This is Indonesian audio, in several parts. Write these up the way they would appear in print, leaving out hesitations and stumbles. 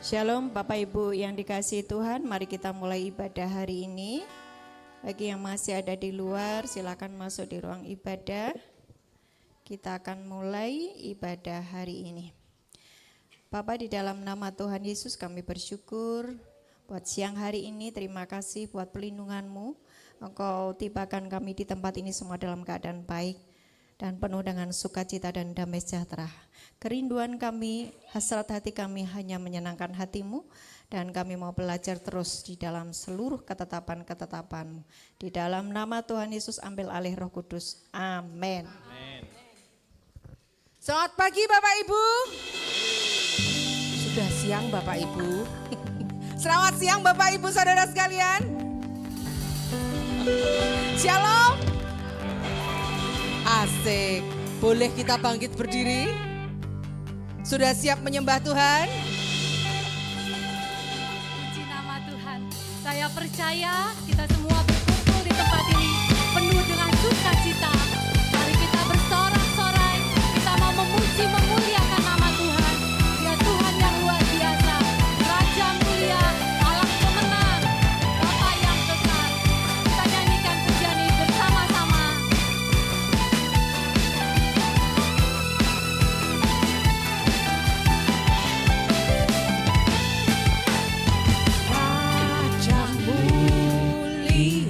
Shalom Bapak Ibu yang dikasihi Tuhan, mari kita mulai ibadah hari ini. Bagi yang masih ada di luar, silakan masuk di ruang ibadah. Kita akan mulai ibadah hari ini. Bapa, di dalam nama Tuhan Yesus kami bersyukur buat siang hari ini. Terima kasih buat pelindungan-Mu. Engkau tibakan kami di tempat ini semua dalam keadaan baik dan penuh dengan sukacita dan damai sejahtera. Kerinduan kami, hasrat hati kami hanya menyenangkan hati-Mu, dan kami mau belajar terus di dalam seluruh ketetapan-ketetapan-Mu. Di dalam nama Tuhan Yesus ambil alih Roh Kudus. Amin. Selamat pagi Bapak Ibu. Sudah siang Bapak Ibu. Selamat siang Bapak Ibu saudara sekalian. Shalom. Asik. Boleh kita bangkit berdiri? Sudah siap menyembah Tuhan? Puji nama Tuhan. Saya percaya kita semua berkumpul di tempat ini penuh dengan sukacita. Mari kita bersorak-sorai. Kita mau memuji memuliakan nama Tuhan. Dia Tuhan yang luar biasa. Raja mulia, Allah pemenang, Bapa yang kekal. Kita nyanyikan pujian ini bersama-sama. Raja mulia.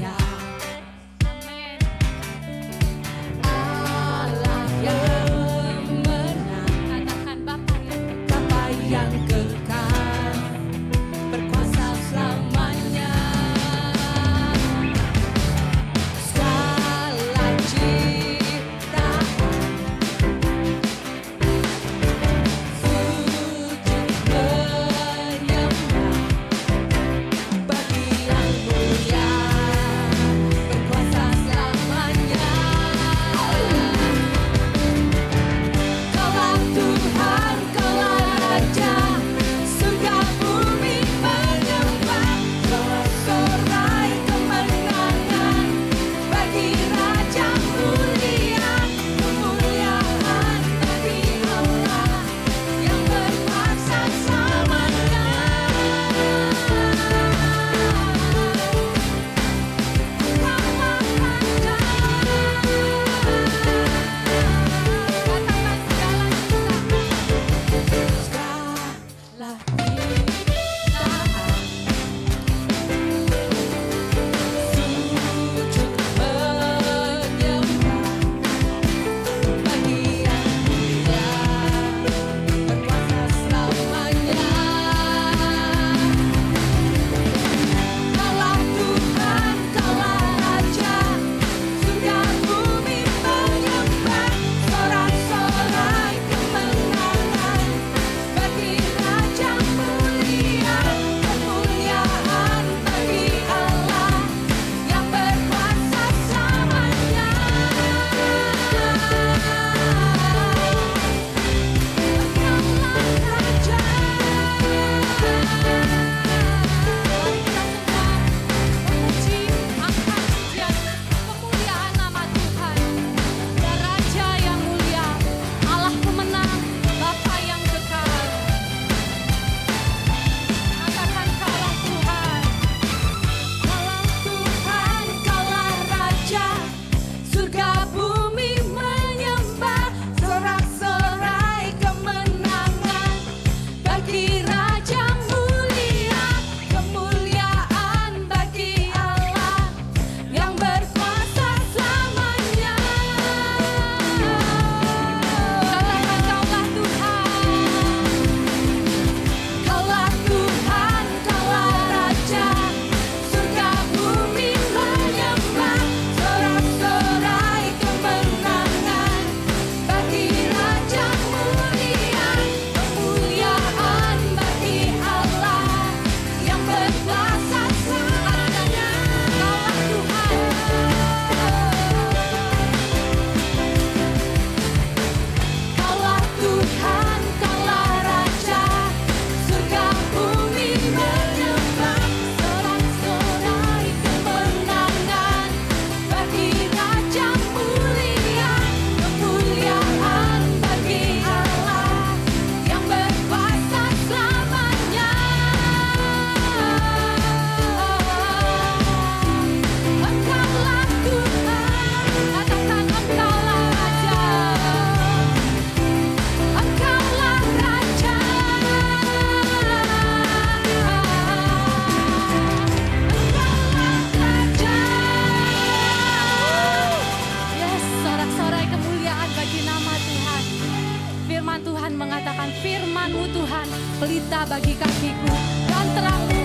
pelita bagi kakiku, dan terang-Mu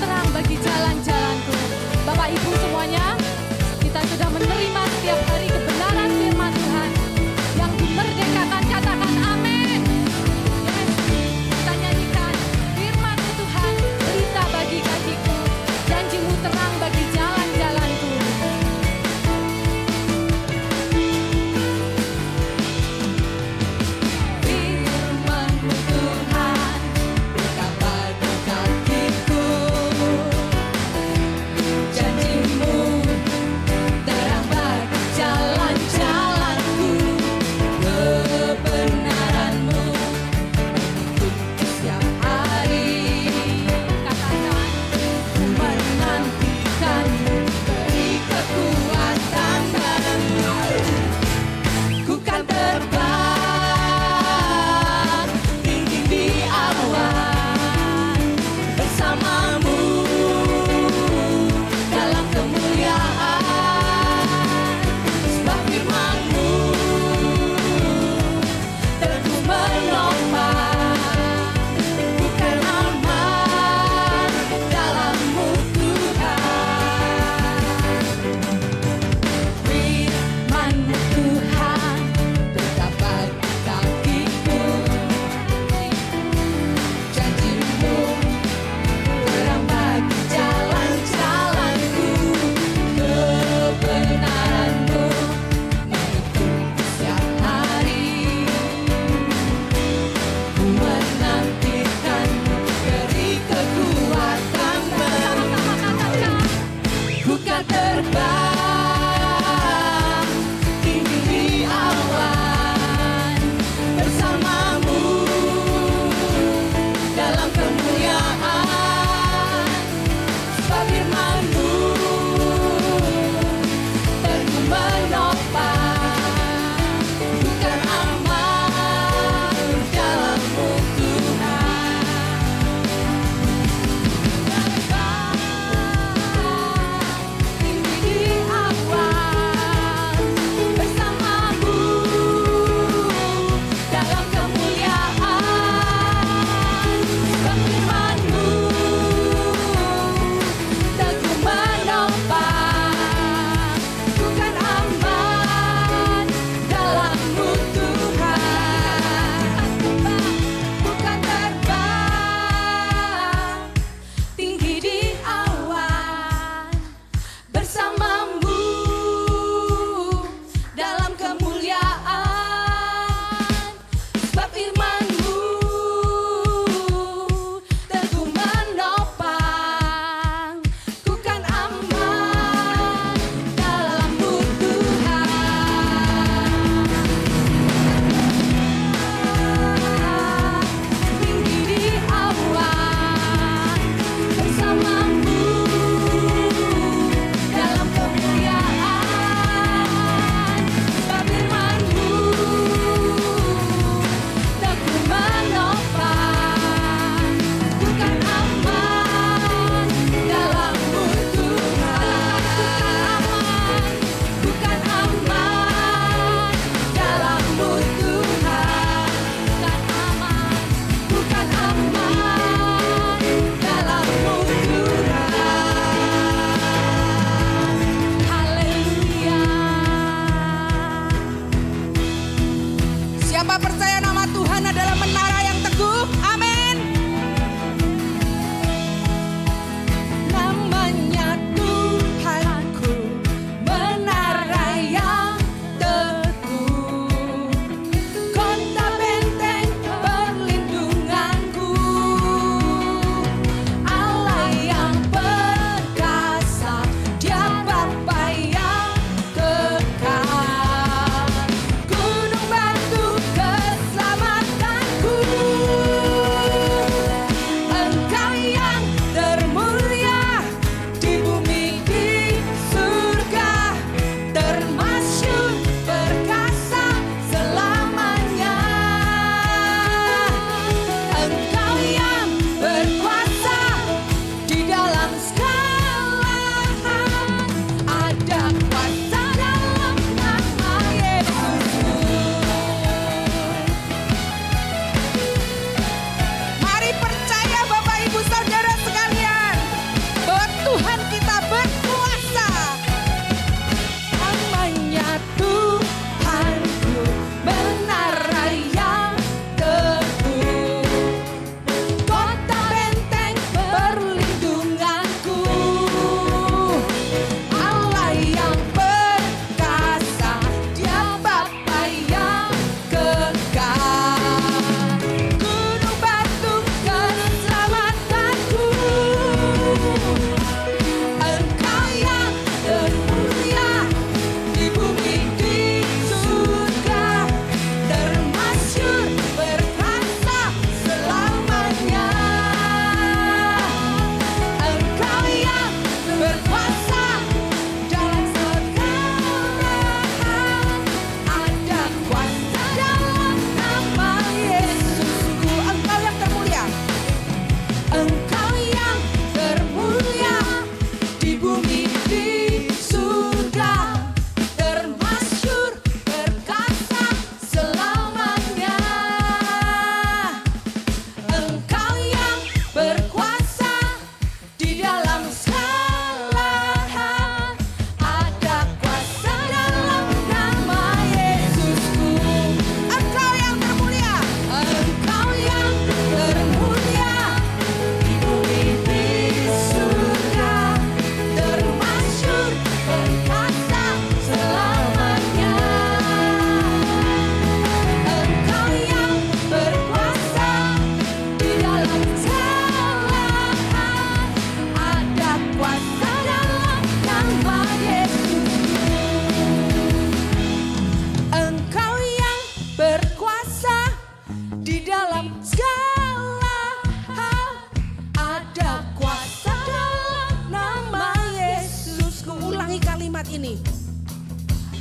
terang bagi jalan-jalanku. Bapak Ibu semuanya, kita sudah menerima setiap hari kebenaran firman Tuhan yang dimerdekakan. Katakan amin. Yes. Kita nyanyikan firman-Mu Tuhan, pelita bagi kakiku, janji-Mu terang bagi jalan-jalanku. Firman-Mu Tuhan, pelita bagi kakiku, janji-Mu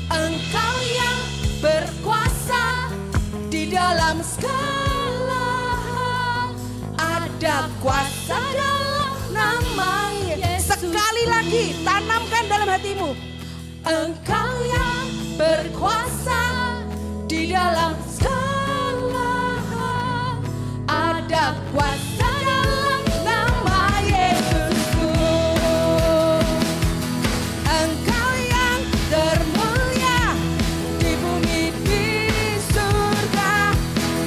Engkau yang berkuasa di dalam segala hal. Ada kuasa dalam nama Yesus. Sekali lagi tanamkan dalam hatimu. Engkau yang berkuasa di dalam segala hal. Ada kuasa dalam nama Yesusku. Engkau yang termulia di bumi di surga,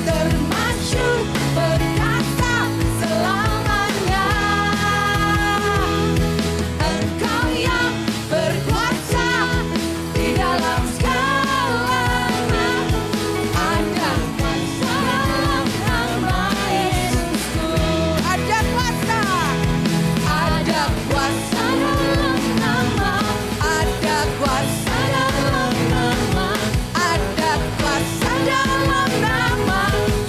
termasyhur perkasa selamanya. Engkau yang berkuasa di dalam segala hal. Ada kuasa dalam nama Yesusku. Ada kuasa. Ada kuasa dalam nama. Ada kuasa dalam nama. Ada kuasa dalam nama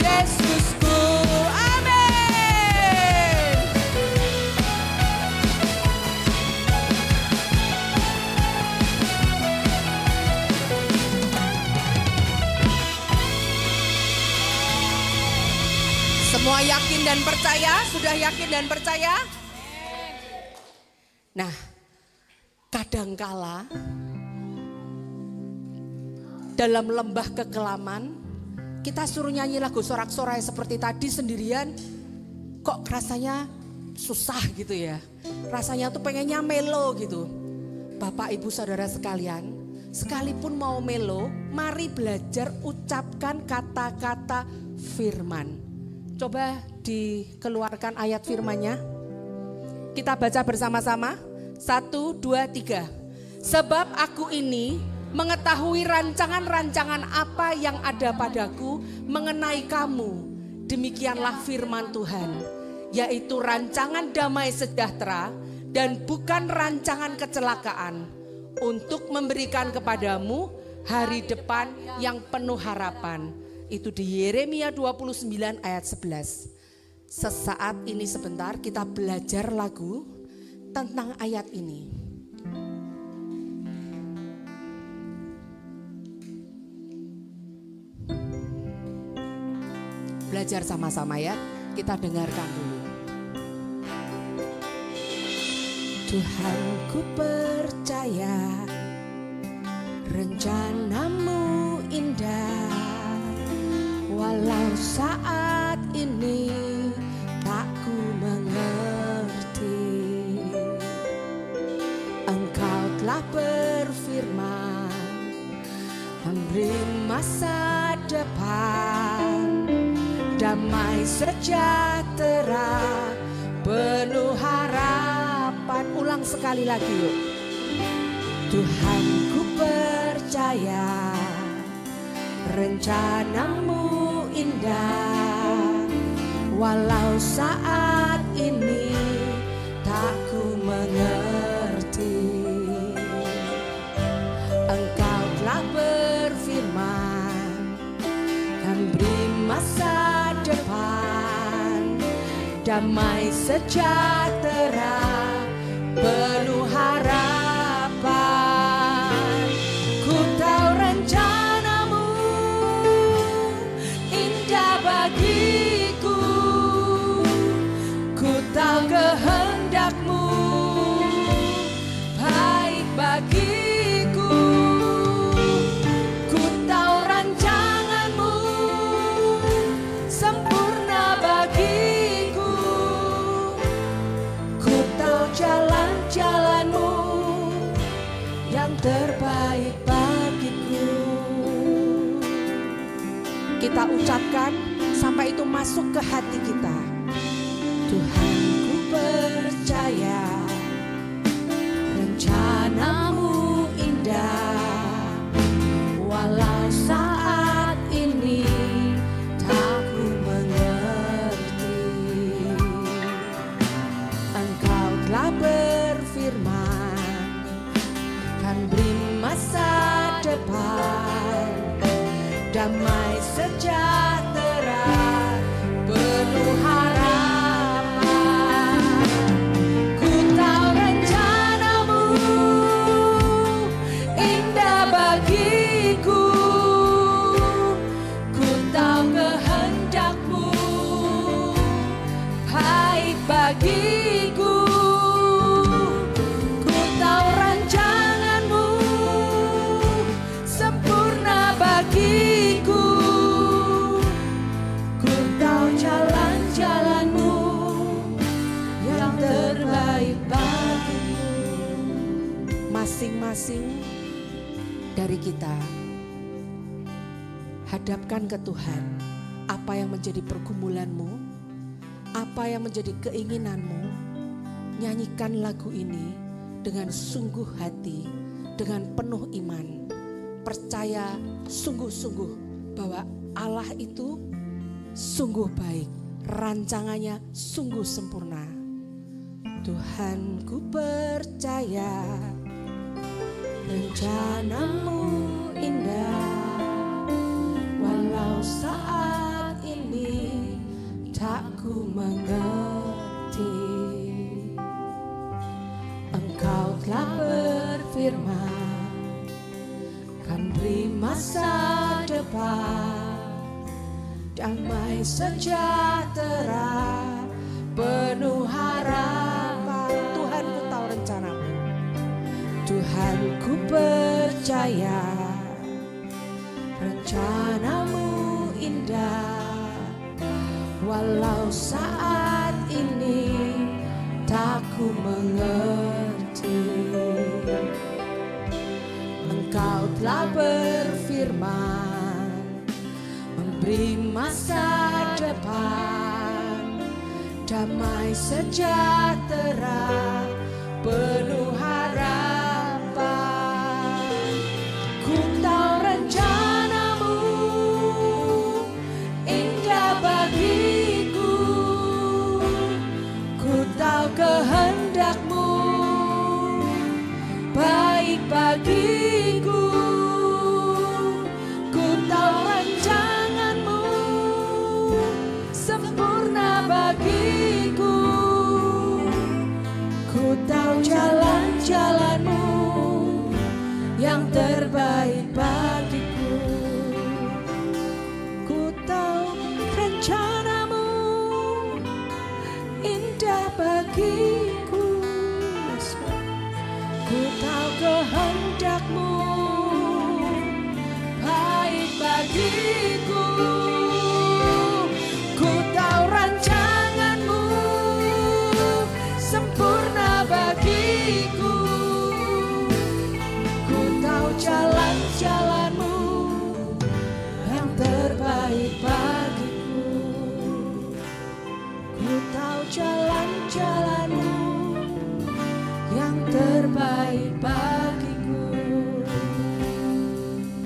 Yesusku. Amin. Semua yakin dan percaya? Sudah yakin dan percaya? Nah, kadangkala dalam lembah kekelaman kita suruh nyanyi lagu sorak-sorai seperti tadi sendirian, kok rasanya susah gitu ya. Rasanya tuh pengennya melo gitu. Bapak Ibu Saudara sekalian, sekalipun mau melo, mari belajar ucapkan kata-kata firman. Coba dikeluarkan ayat firmannya. Kita baca bersama-sama. 1, 2, 3. Sebab aku ini mengetahui rancangan-rancangan apa yang ada padaku mengenai kamu. Demikianlah firman Tuhan. Yaitu rancangan damai sejahtera dan bukan rancangan kecelakaan. Untuk memberikan kepadamu hari depan yang penuh harapan. Itu di Yeremia 29 ayat 11. Sesaat ini sebentar kita belajar lagu tentang ayat ini. Belajar sama-sama ya, kita dengarkan dulu. Tuhan, ku percaya rencanamu indah. Walau saat ini tak ku mengerti, Engkau telah berfirman memberi masa depan, damai sejahtera penuh harapan. Ulang sekali lagi yuk. Tuhan, ku percaya rencanamu indah. Walau saat ini tak ku mengerti, Engkau telah berfirman kan beri masa depan, damai sejahtera penuh harapan. Ku tahu rencanamu indah bagiku, ku tahu kehendakmu baik bagiku. Ku tahu rancanganmu sempurna bagiku, ku tahu jalan-jalanmu yang terbaik bagiku. Kita ucapkan sampai itu masuk ke hati kita. Tuhan, ku percaya rencanamu indah. Walau saat ini tak ku mengerti, Engkau telah berfirman kan beri masa depan, damai sejahtera penuh harapan. Ku tahu rencanamu indah bagi bagiku, ku tahu kehendak-Mu baik bagiku, ku tahu rancangan-Mu sempurna bagiku, ku tahu jalan-jalan-Mu yang terbaik bagiku. Masing-masing dari kita hadapkan ke Tuhan apa yang menjadi pergumulanmu, apa yang menjadi keinginanmu. Nyanyikan lagu ini dengan sungguh hati, dengan penuh iman. Percaya sungguh-sungguh bahwa Allah itu sungguh baik, rancangannya sungguh sempurna. Tuhan, ku percaya rencana-Mu indah, walau saat ini tak ku mengerti. Engkau telah berfirman kan beri masa depan, damai sejahtera penuh harapan. Tuhan, ku tahu rencana-Mu. Tuhan, ku percaya rencana-Mu indah, walau saat ini tak ku mengerti. Engkau telah berfirman memberi masa depan, damai sejahtera penuh harapan. Ku tahu rencana-Mu indah bagiku, ku tahu kehendak-Mu baik bagiku, ku tahu rancangan-Mu sempurna bagiku, ku tahu jalan-jalan-Mu yang terbaik bagiku, ku tahu rencana-Mu indah bagiku, ku tahu kehendak-Mu baik bagiku, ku tahu rancangan-Mu sempurna bagiku, ku tahu jalan-jalan-Mu yang terbaik bagiku, ku tahu jalan-jalan-Mu yang terbaik bagiku,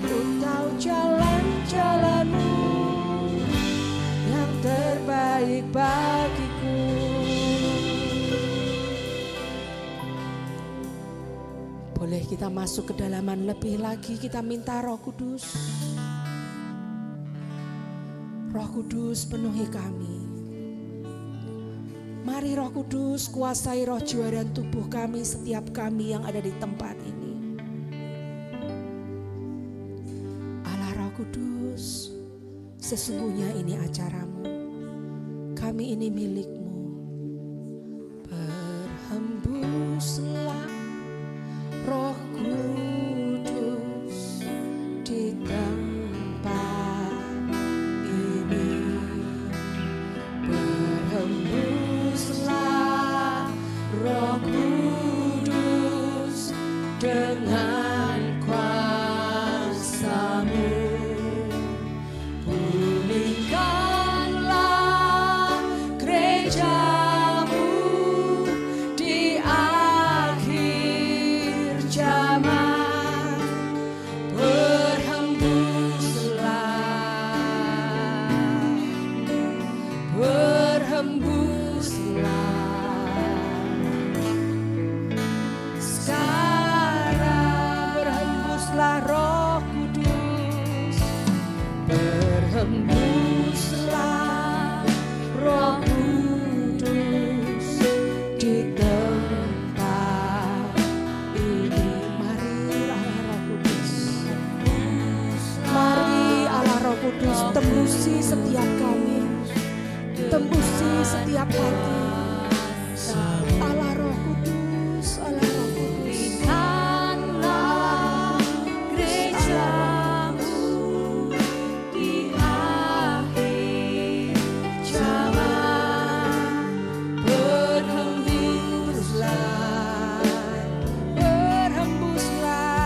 ku tahu jalan-jalan-Mu yang terbaik bagiku. Boleh kita masuk ke dalaman lebih lagi, kita minta Roh Kudus. Roh Kudus penuhi kami. Mari Roh Kudus kuasai roh jiwa dan tubuh kami, setiap kami yang ada di tempat ini. Allah Roh Kudus, sesungguhnya ini acara-Mu, kami ini milik-Mu. Berhembuslah Roh Kudus di tempat ini, berhembuslah Roh Kudus dengan kuasa-Mu, pulihkanlah gereja-Mu di akhir zaman, sekarang berhembuslah Roh Kudus, berhembuslah Roh Kudus di tempat ini. Marilah Roh Kudus, tembusi setiap kami, tembusi setiap hati. Allah Roh Kudus, Allah Roh Kudus. Berikanlah gerejamu di akhir zaman. Berhembuslah, berhembuslah.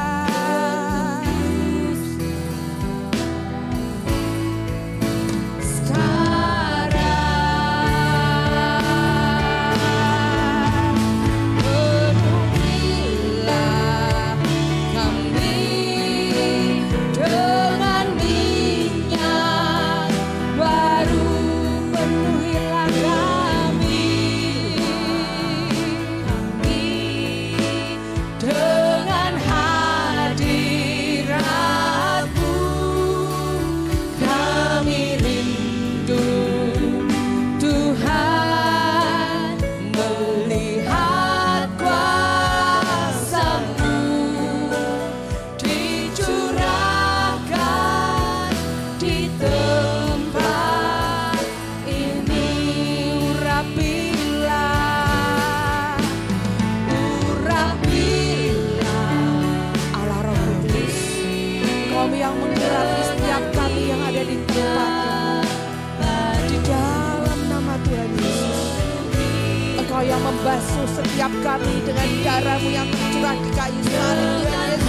Engkau yang membasuh setiap kami dengan darah-Mu yang tercurah di kayu salib, Tuhan Yesus.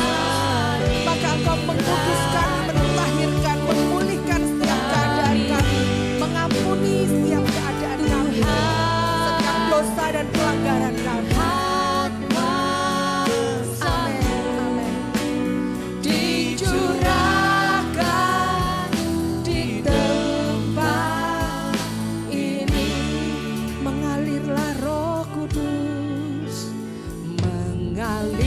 Maka Engkau mengkuduskan, mentahirkan, memulihkan setiap keadaan kami, mengampuni setiap keadaan kami, setiap dosa dan pelanggaran kami. Amin, amin. Dicurahkan di tempat ini, mengalirlah Roh Kudus, mengalirlah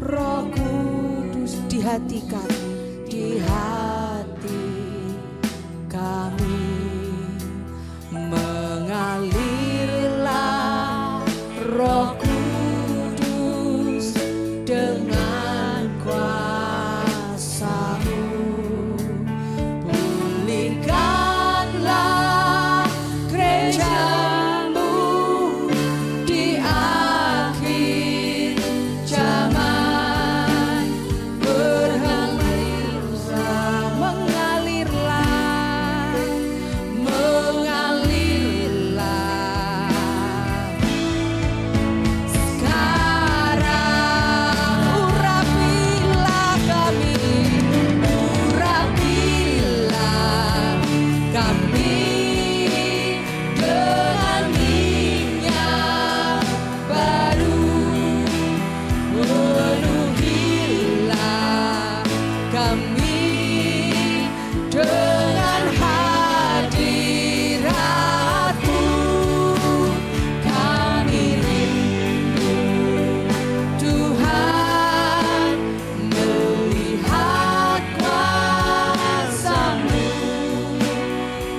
Roh Kudus di hati kami, di hati kami, mengalirlah Roh Kudus dengan kuasa-Mu. Pulihkanlah gereja-Mu di akhir zaman. Berhembuslah, mengalirlah, mengalirlah. Sekarang urapilah kami, urapilah kami dengan minyak baru. Penuhilah kami dengan hadirat-Mu. Kami rindu Tuhan melihat kuasa-Mu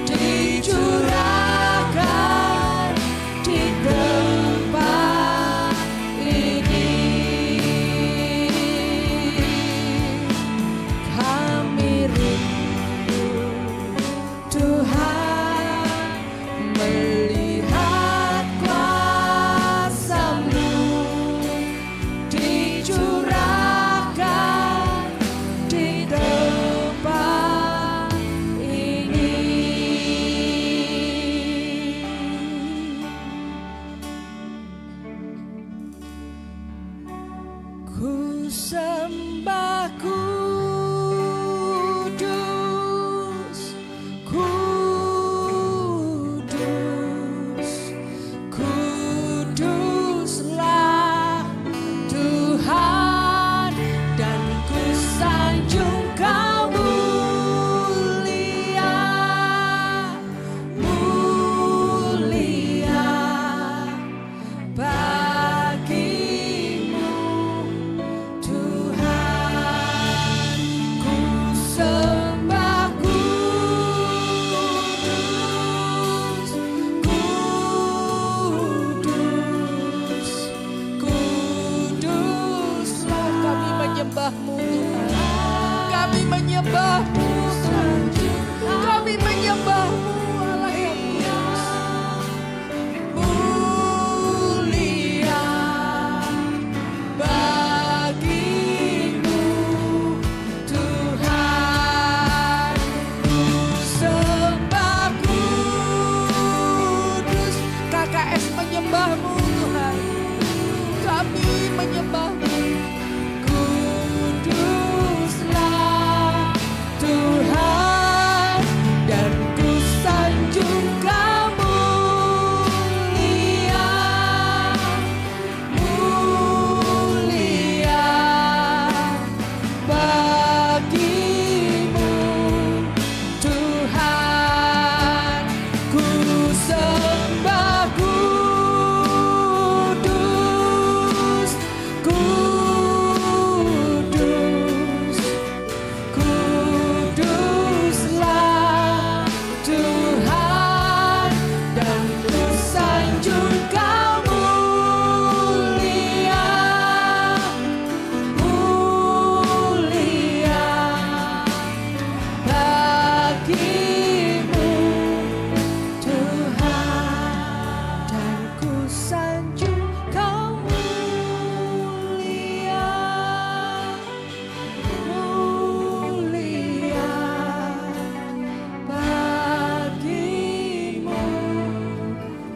dicurahkan di tempat ini. Kami rindu Tuhan melihat kuasa-Mu dicurahkan di tempat ini. Ku sembah kudus, kudus, kuduslah Tuhan, dan ku sanjung Kau mulia, mulia bagimu Tuhan. Ku sembah kudus, kudus, kuduslah. Kami menyembah-Mu Tuhan, kami menyembah-Mu. kami menyembah-Mu Allah yang kudus. Mulia bagimu Tuhan, ku sembah kudus. KKS menyembah-Mu Tuhan, kami menyembah-Mu. Kuduslah Tuhan, dan ku sanjung Kamu mulia, mulia bagimu Tuhan, ku sembah kudus, kudus, kuduslah Tuhan, dan ku sanjung Kamu mulia, mulia bagimu Tuhan, dan ku sanjung Kamu mulia, mulia bagimu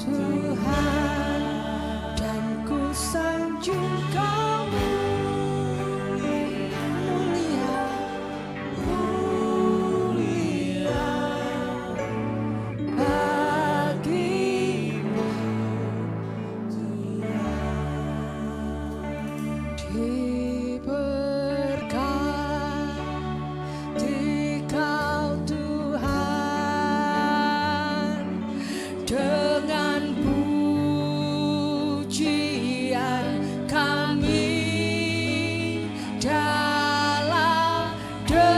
Tuhan, dan ku sanjung Kamu mulia, mulia bagimu diberkati Kau Tuhan, dengan pujian kami dalam dekapan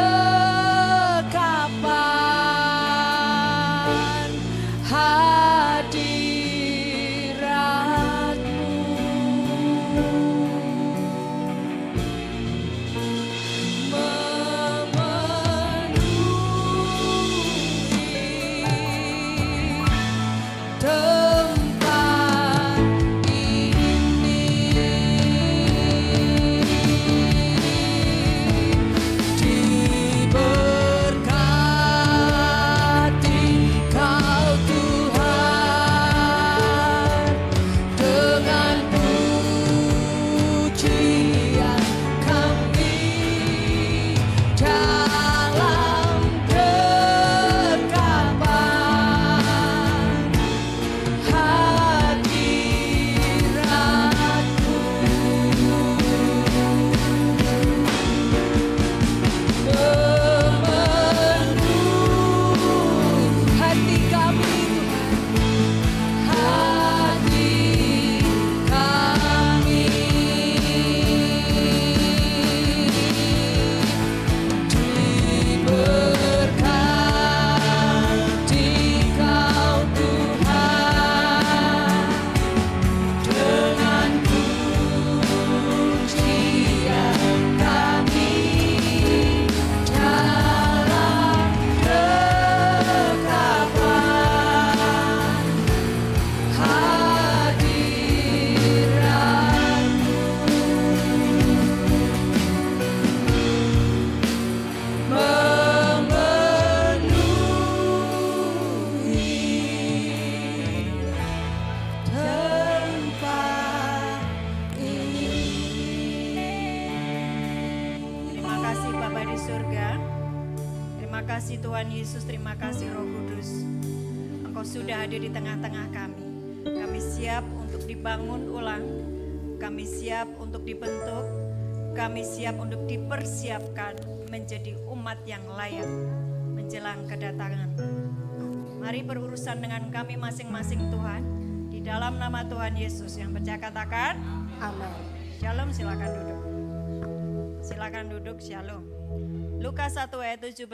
hadirat-Mu, memenuhi tempat ini. Diberkati Kau Tuhan, dengan pujian kami dalam dekapan hadirat-Mu, memenuhi hati kami Tuhan, hati kami. Diberkati Kau Tuhan, dengan pujian kami dalam dekapan hadirat-Mu, memenuhi tempat ini. Terima kasih Bapa di surga. Terima kasih Tuhan Yesus, terima kasih Roh Kudus. Engkau sudah ada di tengah-tengah kami. Kami siap untuk dibangun ulang. Kami siap untuk dibentuk. Kami siap untuk dipersiapkan menjadi umat yang layak menjelang kedatangan. Mari berurusan dengan kami masing-masing Tuhan. Di dalam nama Tuhan Yesus, yang percaya katakan Amin. Shalom. Silakan duduk. Silakan duduk. Shalom. Lukas 1 ayat 17.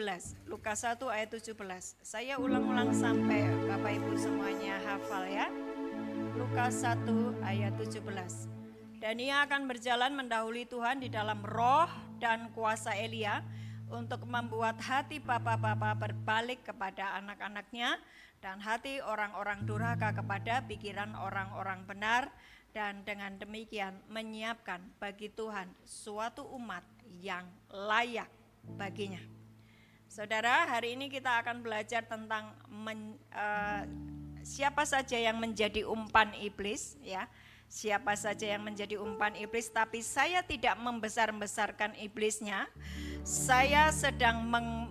Lukas 1 ayat 17. Saya ulang-ulang sampai Bapak Ibu semuanya hafal ya. Lukas 1 ayat 17. Dan ia akan berjalan mendahului Tuhan di dalam roh dan kuasa Elia untuk membuat hati bapa-bapa berbalik kepada anak-anaknya dan hati orang-orang durhaka kepada pikiran orang-orang benar, dan dengan demikian menyiapkan bagi Tuhan suatu umat yang layak baginya. Saudara, hari ini kita akan belajar tentang siapa saja yang menjadi umpan iblis, ya. Siapa saja yang menjadi umpan iblis, tapi saya tidak membesar-besarkan iblisnya. Saya sedang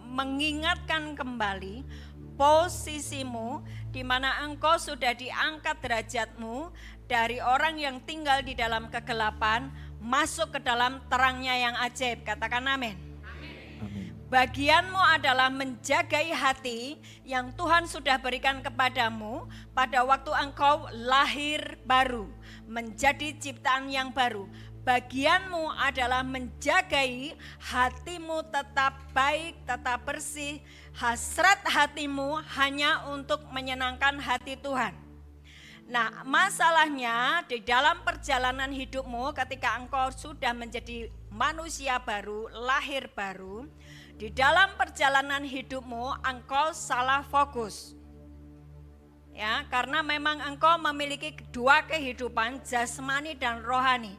mengingatkan kembali posisimu di mana engkau sudah diangkat derajatmu dari orang yang tinggal di dalam kegelapan masuk ke dalam terangnya yang ajaib. Katakan amin. Bagianmu adalah menjagai hati yang Tuhan sudah berikan kepadamu pada waktu engkau lahir baru, menjadi ciptaan yang baru. Bagianmu adalah menjagai hatimu tetap baik, tetap bersih, hasrat hatimu hanya untuk menyenangkan hati Tuhan. Nah, masalahnya di dalam perjalanan hidupmu ketika engkau sudah menjadi manusia baru, lahir baru, di dalam perjalanan hidupmu engkau salah fokus. Ya, karena memang engkau memiliki dua kehidupan, jasmani dan rohani.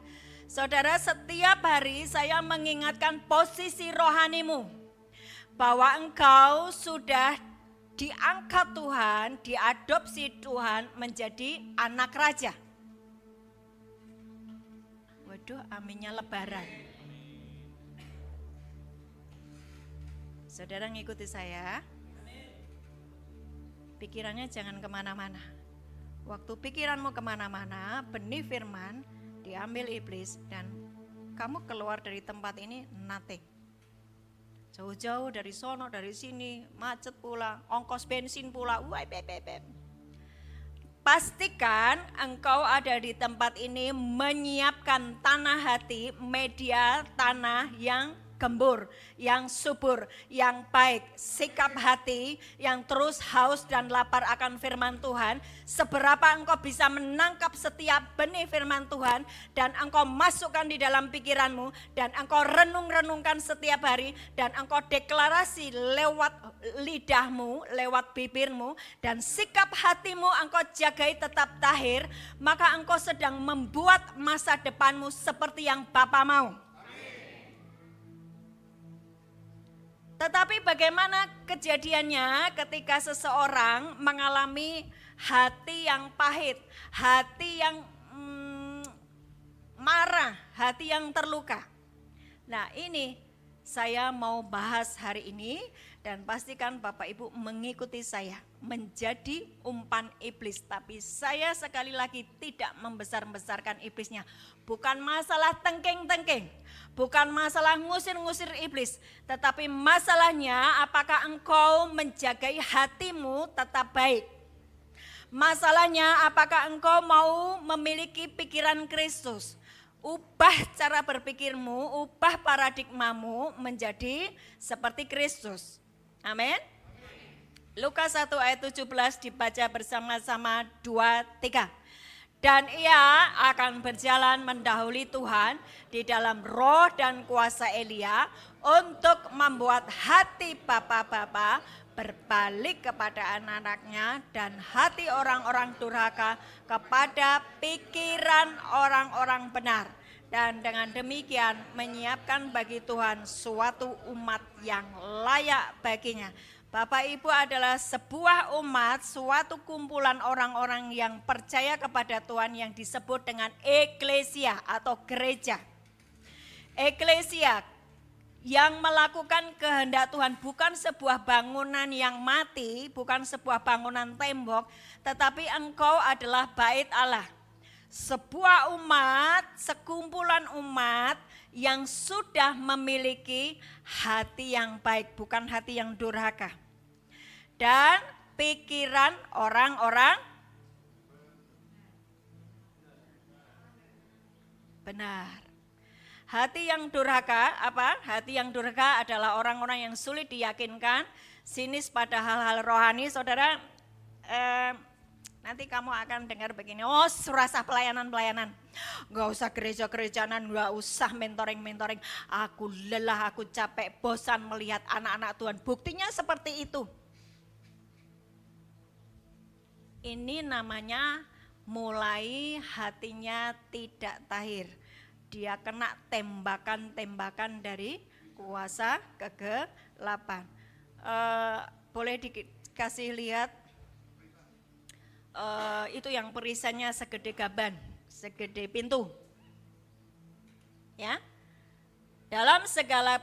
Saudara, setiap hari saya mengingatkan posisi rohanimu, bahwa engkau sudah diangkat Tuhan, diadopsi Tuhan menjadi anak raja. Waduh, aminnya lebaran. Saudara ngikuti saya. Pikirannya jangan kemana-mana. Waktu pikiranmu kemana-mana, benih firman diambil iblis dan kamu keluar dari tempat ini nothing. Jauh-jauh dari sono, dari sini, macet pula, ongkos bensin pula, pastikan engkau ada di tempat ini menyiapkan tanah hati, media tanah yang gembur, yang subur, yang baik, sikap hati yang terus haus dan lapar akan firman Tuhan. Seberapa engkau bisa menangkap setiap benih firman Tuhan dan engkau masukkan di dalam pikiranmu dan engkau renung-renungkan setiap hari dan engkau deklarasi lewat lidahmu, lewat bibirmu dan sikap hatimu engkau jagai tetap tahir, maka engkau sedang membuat masa depanmu seperti yang Bapa mau. Tetapi bagaimana kejadiannya ketika seseorang mengalami hati yang pahit, hati yang marah, hati yang terluka. Nah, ini saya mau bahas hari ini dan pastikan Bapak Ibu mengikuti saya menjadi umpan iblis. Tapi saya sekali lagi tidak membesar-besarkan iblisnya. Bukan masalah tengking-tengking, bukan masalah ngusir-ngusir iblis, tetapi masalahnya apakah engkau menjagai hatimu tetap baik. Masalahnya apakah engkau mau memiliki pikiran Kristus. Ubah cara berpikirmu, ubah paradigmamu menjadi seperti Kristus. Amin. Lukas 1 ayat 17 dibaca bersama-sama 2-3. Dan ia akan berjalan mendahului Tuhan di dalam roh dan kuasa Elia untuk membuat hati bapa-bapa berbalik kepada anak-anaknya dan hati orang-orang durhaka kepada pikiran orang-orang benar. Dan dengan demikian menyiapkan bagi Tuhan suatu umat yang layak baginya. Bapak Ibu adalah sebuah umat, suatu kumpulan orang-orang yang percaya kepada Tuhan yang disebut dengan eklesia atau gereja. Eklesia yang melakukan kehendak Tuhan, bukan sebuah bangunan yang mati, bukan sebuah bangunan tembok, tetapi engkau adalah bait Allah. Sebuah umat, sekumpulan umat yang sudah memiliki hati yang baik, bukan hati yang durhaka. Dan pikiran orang-orang benar. Hati yang durhaka apa? Hati yang durhaka adalah orang-orang yang sulit diyakinkan, sinis pada hal-hal rohani. Saudara, Nanti kamu akan dengar begini, oh serasa pelayanan-pelayanan. Gak usah gereja-gerejanan, gak usah mentoring-mentoring. Aku lelah, aku capek, bosan melihat anak-anak Tuhan. Buktinya seperti itu. Ini namanya mulai hatinya tidak tahir. Dia kena tembakan-tembakan dari kuasa kegelapan. Boleh dikasih lihat itu yang perisannya segede gaban, segede pintu. Ya. Dalam segala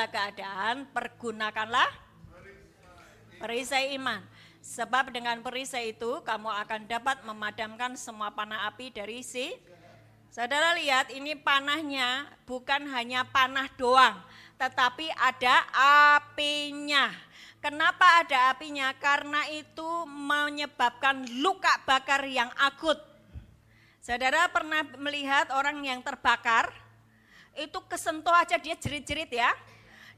keadaan pergunakanlah perisai iman. Sebab dengan perisai itu kamu akan dapat memadamkan semua panah api dari si. Saudara lihat ini panahnya bukan hanya panah doang, tetapi ada apinya. Kenapa ada apinya? Karena itu menyebabkan luka bakar yang akut. Saudara pernah melihat orang yang terbakar, itu kesentuh aja dia jerit-jerit ya.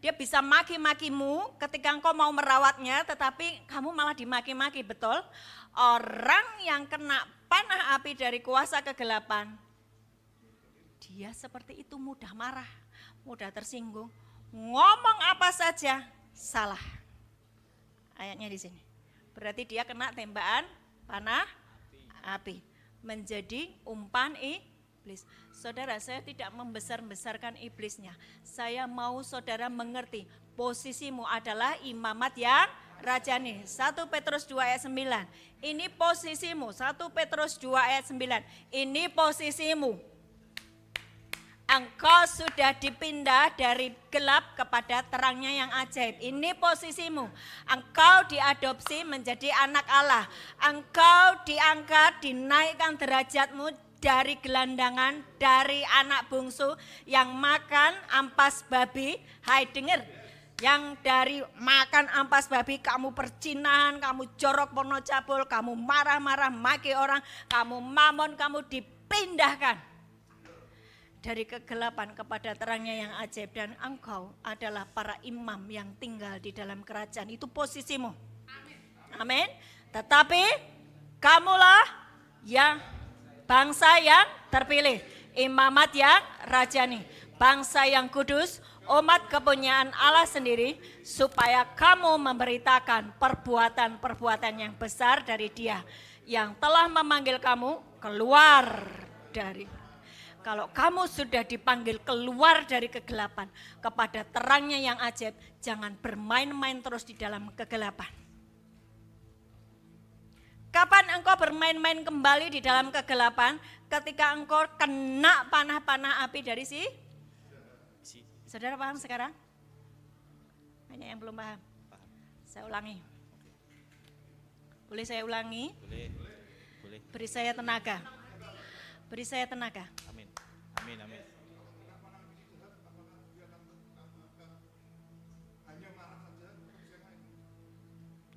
Dia bisa maki-makimu ketika engkau mau merawatnya, tetapi kamu malah dimaki-maki, betul? Orang yang kena panah api dari kuasa kegelapan, dia seperti itu mudah marah, mudah tersinggung. Ngomong apa saja salah. Ayatnya di sini. Berarti dia kena tembakan panah api. Menjadi umpan iblis. Saudara, saya tidak membesar-besarkan iblisnya. Saya mau saudara mengerti posisimu adalah imamat yang rajani. 1 Petrus 2 ayat 9. Ini posisimu. 1 Petrus 2 ayat 9. Ini posisimu. Engkau sudah dipindah dari gelap kepada terangnya yang ajaib. Ini posisimu. Engkau diadopsi menjadi anak Allah. Engkau diangkat, dinaikkan derajatmu dari gelandangan, dari anak bungsu yang makan ampas babi. Hai dengar, yang dari makan ampas babi kamu percinahan, kamu jorok porno cabul, kamu marah-marah maki orang, kamu mamon, kamu dipindahkan dari kegelapan kepada terangnya yang ajaib, dan engkau adalah para imam yang tinggal di dalam kerajaan. Itu posisimu. Amin. Tetapi kamulah yang bangsa yang terpilih, imamat yang rajani, bangsa yang kudus, umat kepunyaan Allah sendiri, supaya kamu memberitakan perbuatan-perbuatan yang besar dari Dia yang telah memanggil kamu keluar dari. Kalau kamu sudah dipanggil keluar dari kegelapan kepada terangnya yang ajaib, jangan bermain-main terus di dalam kegelapan. Kapan engkau bermain-main kembali di dalam kegelapan? Ketika engkau kena panah-panah api dari si. Saudara paham sekarang? Banyak yang belum paham. Saya ulangi. Boleh saya ulangi? Boleh. Beri saya tenaga. Beri saya tenaga. Amin.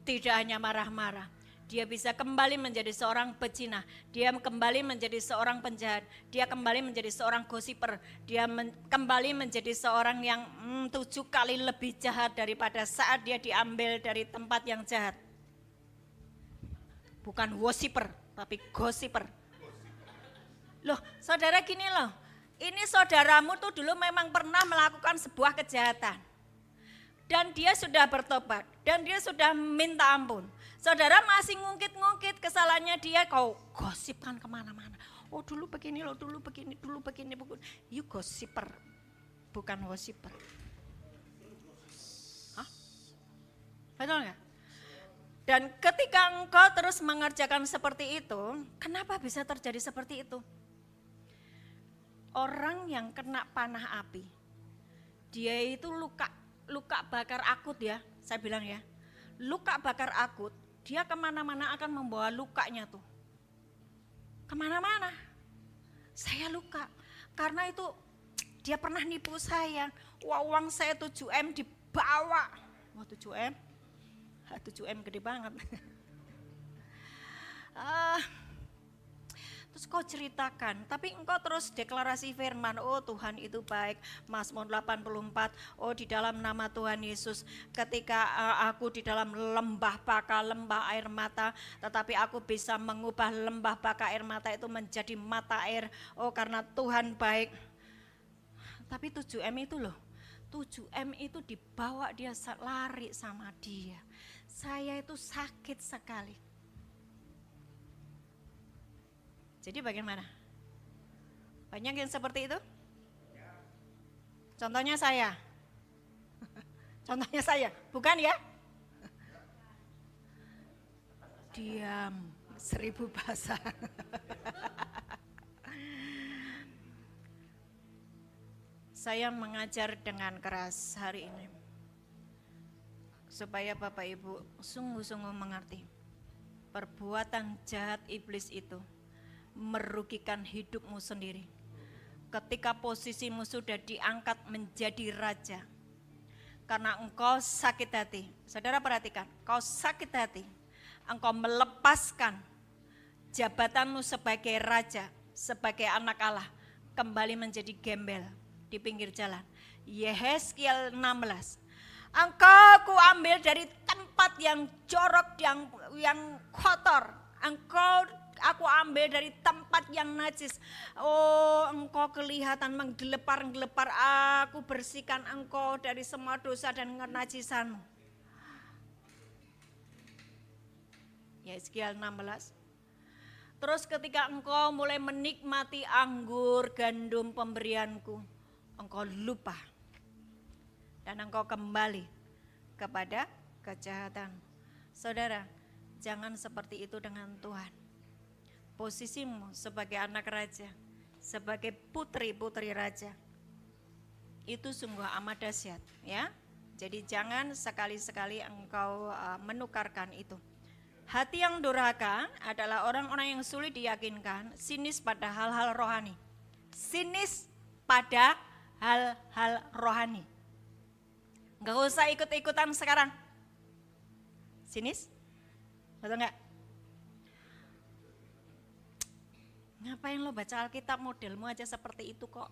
Tidak hanya marah-marah. Dia bisa kembali menjadi seorang pecina. Dia kembali menjadi seorang penjahat. Dia kembali menjadi seorang gosiper. Dia kembali menjadi seorang yang 7 kali lebih jahat daripada saat dia diambil dari tempat yang jahat. Bukan worshiper, tapi gosiper. Loh, saudara gini loh. Ini saudaramu tuh dulu memang pernah melakukan sebuah kejahatan. Dan dia sudah bertobat. Dan dia sudah minta ampun. Saudara masih ngungkit-ngungkit kesalahannya dia, kau gosipkan kemana-mana. Oh dulu begini loh, dulu begini. You gosiper, bukan worshiper. Hah? Betul nggak? Dan ketika engkau terus mengerjakan seperti itu, kenapa bisa terjadi seperti itu? Orang yang kena panah api, dia itu luka bakar akut ya, saya bilang ya. Luka bakar akut, dia kemana-mana akan membawa lukanya tuh. Kemana-mana. Saya luka, karena itu dia pernah nipu saya. Wah, uang saya 7M dibawa. Wah 7M? 7M gede banget. Terus kau ceritakan, tapi engkau terus deklarasi firman, oh Tuhan itu baik. Mazmur 84, oh di dalam nama Tuhan Yesus, ketika aku di dalam lembah baka, lembah air mata, tetapi aku bisa mengubah lembah baka air mata itu menjadi mata air, oh karena Tuhan baik. Tapi 7M itu loh, 7M itu dibawa dia lari sama dia. Saya itu sakit sekali. Jadi bagaimana? Banyak yang seperti itu? Contohnya saya. Contohnya saya, bukan ya? Diam, 1000 bahasa. Saya mengajar dengan keras hari ini. Supaya Bapak Ibu sungguh-sungguh mengerti. Perbuatan jahat iblis itu merugikan hidupmu sendiri. Ketika posisimu sudah diangkat menjadi raja, karena engkau sakit hati. Saudara perhatikan, kau sakit hati, engkau melepaskan jabatanmu sebagai raja, sebagai anak Allah, kembali menjadi gembel di pinggir jalan. Yehezkiel 16, engkau kuambil dari tempat yang jorok, yang kotor, aku ambil dari tempat yang najis. Oh, engkau kelihatan menggelepar-gelepar, aku bersihkan engkau dari semua dosa dan kenajisanmu. Yehezkiel 16. Terus ketika engkau mulai menikmati anggur gandum pemberianku, engkau lupa. Dan engkau kembali kepada kejahatan. Saudara, jangan seperti itu dengan Tuhan. Posisimu sebagai anak raja, sebagai putri-putri raja, itu sungguh amat dahsyat, ya. Jadi jangan sekali-sekali engkau menukarkan itu. Hati yang durhaka adalah orang-orang yang sulit diyakinkan, sinis pada hal-hal rohani. Sinis pada hal-hal rohani. Enggak usah ikut-ikutan sekarang. Sinis? Betul enggak? Ngapain lo baca Alkitab, modelmu aja seperti itu kok.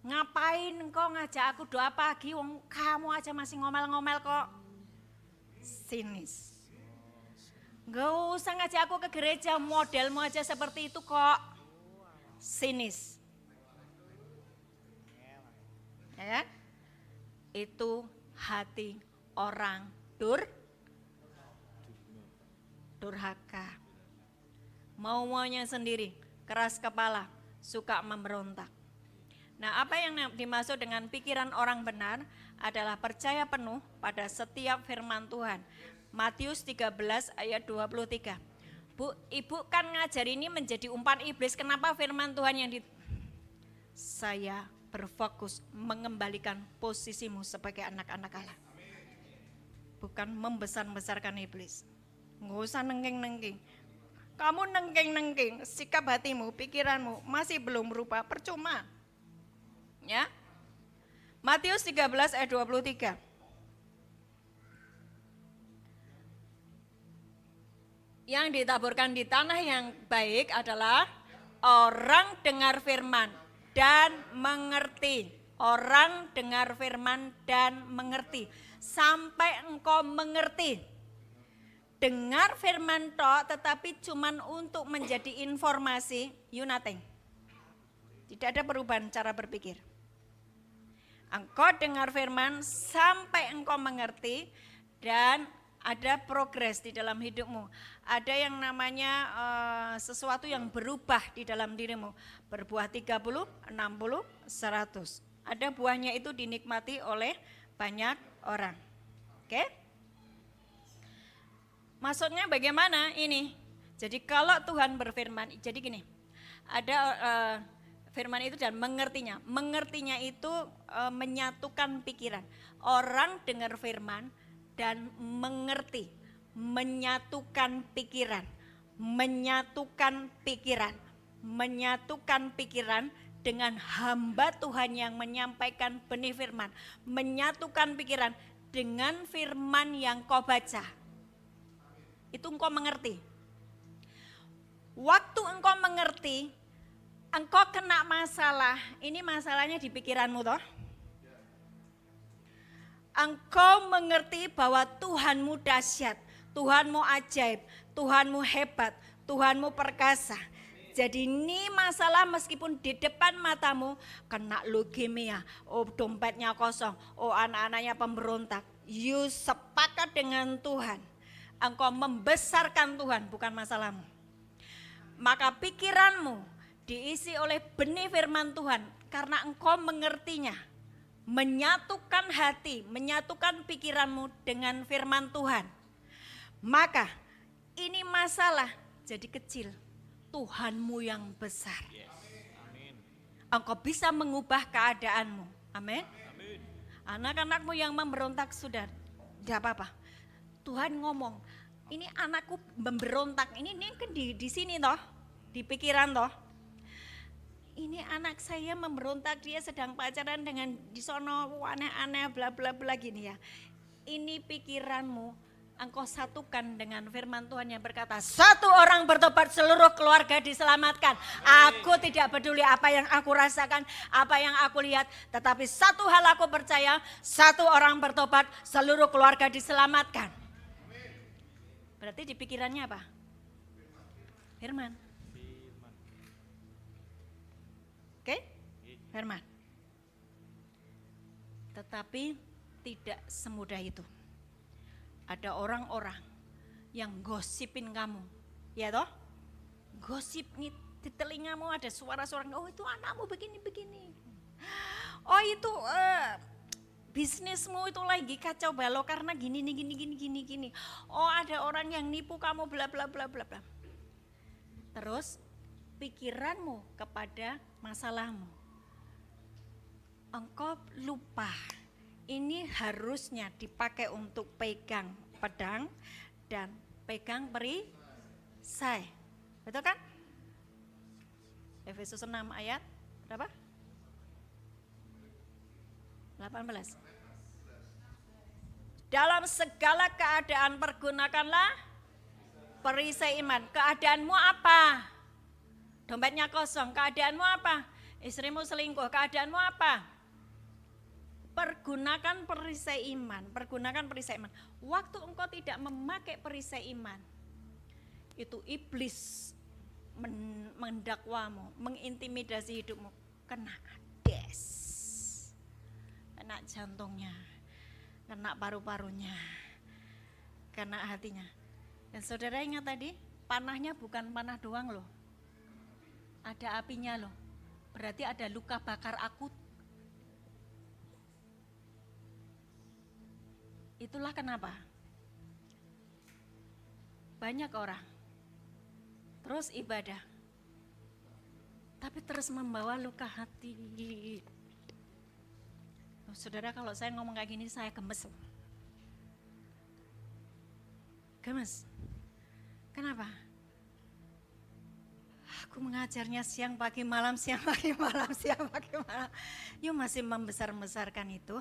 Ngapain kok ngajak aku doa pagi, wong kamu aja masih ngomel-ngomel kok. Sinis. Gak usah ngajak aku ke gereja, modelmu aja seperti itu kok. Sinis. Ya kan? Itu hati orang durhaka. Mau-maunya sendiri, keras kepala, suka memberontak. Nah, apa yang dimaksud dengan pikiran orang benar adalah percaya penuh pada setiap firman Tuhan. Matius 13 ayat 23. Bu, ibu kan ngajar ini menjadi umpan iblis, kenapa firman Tuhan yang saya berfokus mengembalikan posisimu sebagai anak-anak Allah. Bukan membesar-besarkan iblis. Nggak usah nengking-nengking. Kamu nengking-nengking, sikap hatimu, pikiranmu masih belum berubah, percuma. Ya. Matius 13 ayat 23. Yang ditaburkan di tanah yang baik adalah orang dengar firman dan mengerti. Orang dengar firman dan mengerti. Sampai engkau mengerti. Dengar firman toh, tetapi cuman untuk menjadi informasi, you nothing. Tidak ada perubahan cara berpikir. Engkau dengar firman sampai engkau mengerti dan ada progres di dalam hidupmu. Ada yang namanya sesuatu yang berubah di dalam dirimu. Berbuah 30, 60, 100. Ada buahnya itu dinikmati oleh banyak orang. Oke? Maksudnya bagaimana ini? Jadi kalau Tuhan berfirman, jadi gini, ada firman itu dan mengertinya. Mengertinya itu menyatukan pikiran. Orang dengar firman dan mengerti, menyatukan pikiran, menyatukan pikiran dengan hamba Tuhan yang menyampaikan benih firman, menyatukan pikiran dengan firman yang kau baca. Itu engkau mengerti. Waktu engkau mengerti, engkau kena masalah, ini masalahnya di pikiranmu toh. Engkau mengerti bahwa Tuhanmu dahsyat, Tuhanmu ajaib, Tuhanmu hebat, Tuhanmu perkasa. Jadi ini masalah meskipun di depan matamu kena leukemia, oh dompetnya kosong, oh anak-anaknya pemberontak. You sepakat dengan Tuhan, engkau membesarkan Tuhan bukan masalahmu. Maka pikiranmu diisi oleh benih firman Tuhan karena engkau mengertinya. Menyatukan hati, menyatukan pikiranmu dengan firman Tuhan. Maka ini masalah jadi kecil. Tuhanmu yang besar. Engkau bisa mengubah keadaanmu. Amin. Anak-anakmu yang memberontak sudah, tidak apa-apa. Tuhan ngomong, ini anakku memberontak. Ini kan di sini toh, di pikiran toh. Ini anak saya memberontak, dia sedang pacaran dengan di sono aneh-aneh bla bla bla gini ya. Ini pikiranmu. Engkau satukan dengan firman Tuhan yang berkata, satu orang bertobat seluruh keluarga diselamatkan. Aku tidak peduli apa yang aku rasakan, apa yang aku lihat. Tetapi satu hal aku percaya, satu orang bertobat seluruh keluarga diselamatkan. Berarti di pikirannya apa? Firman. Oke? Firman. Tetapi tidak semudah itu. Ada orang-orang yang gosipin kamu, ya toh? Gosip nih di telingamu ada suara-suara, oh itu anakmu begini-begini. Oh itu bisnismu itu lagi kacau balau karena gini. Oh ada orang yang nipu kamu bla bla bla bla bla. Terus pikiranmu kepada masalahmu. Engkau lupa. Ini harusnya dipakai untuk pegang pedang dan pegang perisai. Betul kan? Efesus 6 ayat berapa? 18. Dalam segala keadaan pergunakanlah perisai iman. Keadaanmu apa? Dompetnya kosong. Keadaanmu apa? Istrimu selingkuh. Keadaanmu apa? Pergunakan perisai iman, pergunakan perisai iman. Waktu engkau tidak memakai perisai iman, itu iblis mendakwamu, mengintimidasi hidupmu, kena ades, kena jantungnya, kena paru-parunya, kena hatinya. Dan saudara ingat tadi, panahnya bukan panah doang loh, ada apinya loh, berarti ada luka bakar akut. Itulah kenapa banyak orang terus ibadah, tapi terus membawa luka hati. Oh, saudara, kalau saya ngomong kayak gini saya gemes. Gemes. Kenapa? Aku mengajarnya siang pagi malam, siang pagi malam, siang pagi malam. Yuk masih membesar-besarkan itu.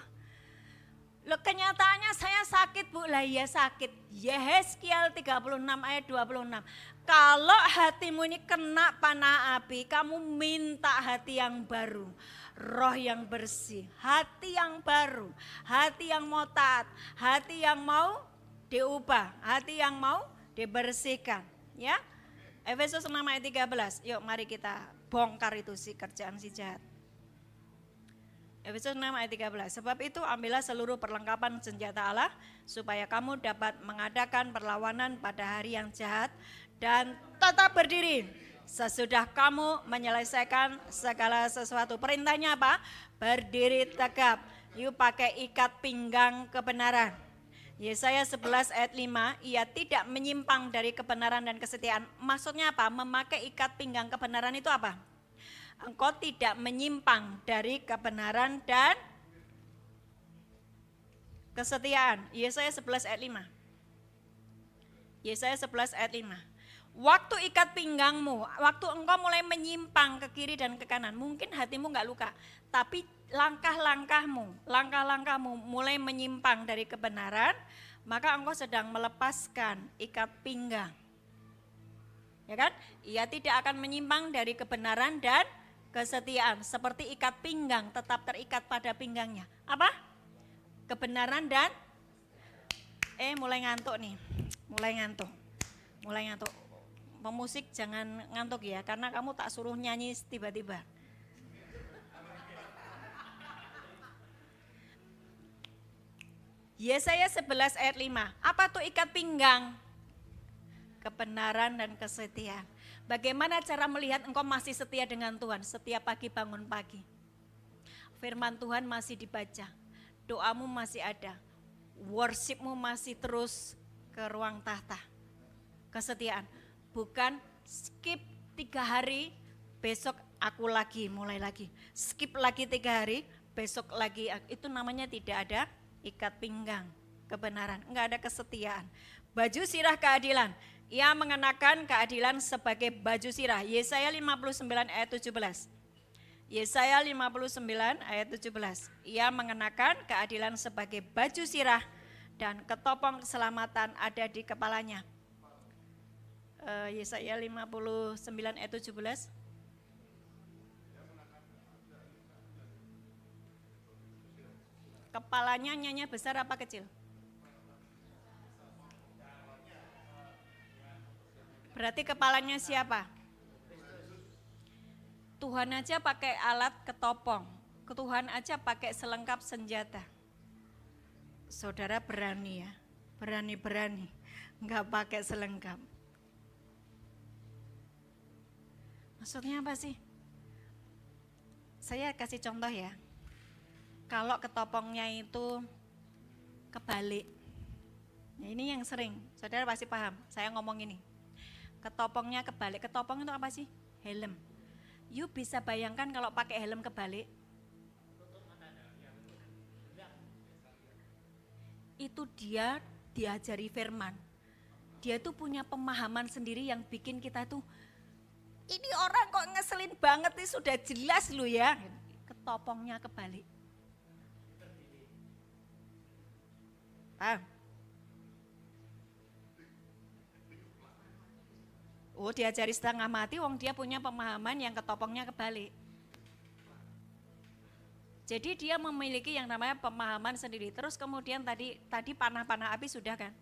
Loh, kenyataannya saya sakit Bu, lah ya sakit. Yehezkiel 36 ayat 26. Kalau hatimu ini kena panah api, kamu minta hati yang baru, roh yang bersih, hati yang baru, hati yang mau taat, hati yang mau diubah, hati yang mau dibersihkan. Ya, Efesus 6 ayat 13. Yuk mari kita bongkar itu si kerjaan si jahat. Efesus 6 ayat 13. Sebab itu ambillah seluruh perlengkapan senjata Allah supaya kamu dapat mengadakan perlawanan pada hari yang jahat dan tetap berdiri sesudah kamu menyelesaikan segala sesuatu. Perintahnya apa? Berdiri tegap. Yuk pakai ikat pinggang kebenaran. Yesaya 11 ayat 5, ia tidak menyimpang dari kebenaran dan kesetiaan. Maksudnya apa? Memakai ikat pinggang kebenaran itu apa? Engkau tidak menyimpang dari kebenaran dan kesetiaan. Yesaya 11 ayat 5. Yesaya 11 ayat 5. Waktu ikat pinggangmu, waktu engkau mulai menyimpang ke kiri dan ke kanan, mungkin hatimu enggak luka, tapi langkah-langkahmu mulai menyimpang dari kebenaran, maka engkau sedang melepaskan ikat pinggang. ya kan? Ia tidak akan menyimpang dari kebenaran dan kesetiaan, seperti ikat pinggang tetap terikat pada pinggangnya. Apa? Kebenaran dan mulai ngantuk nih. Mulai ngantuk. Pemusik jangan ngantuk ya, karena kamu tak suruh nyanyi tiba-tiba. Yesaya 11 ayat 5. Apa tuh ikat pinggang? Kebenaran dan kesetiaan. Bagaimana cara melihat engkau masih setia dengan Tuhan setiap pagi bangun pagi? Firman Tuhan masih dibaca, doamu masih ada, worshipmu masih terus ke ruang tahta. Kesetiaan, bukan skip 3 hari, besok aku lagi, mulai lagi. Skip lagi 3 hari, besok lagi, itu namanya tidak ada ikat pinggang, kebenaran, enggak ada kesetiaan. Baju sirah keadilan, ia mengenakan keadilan sebagai baju sirah. Yesaya 59 ayat 17. Yesaya 59 ayat 17. Ia mengenakan keadilan sebagai baju sirah dan ketopong keselamatan ada di kepalanya. Yesaya 59 ayat 17. Kepalanya nyanya besar apa kecil? Berarti kepalanya siapa? Tuhan aja pakai alat ketopong. Tuhan aja pakai selengkap senjata. Saudara berani ya? Berani-berani. Enggak pakai selengkap. Maksudnya apa sih? Saya kasih contoh ya. Kalau ketopongnya itu kebalik. Nah, ini yang sering, saudara pasti paham. Saya ngomong ini. Ketopongnya kebalik. Ketopong itu apa sih? Helm. You bisa bayangkan kalau pakai helm kebalik. Itu dia diajari firman. Dia tuh punya pemahaman sendiri yang bikin kita tuh, ini orang kok ngeselin banget nih, sudah jelas lu ya. Ketopongnya kebalik. Oh, diajari setengah mati, wong dia punya pemahaman yang ketopongnya kebalik. Jadi dia memiliki yang namanya pemahaman sendiri. Terus kemudian tadi panah-panah api sudah kan?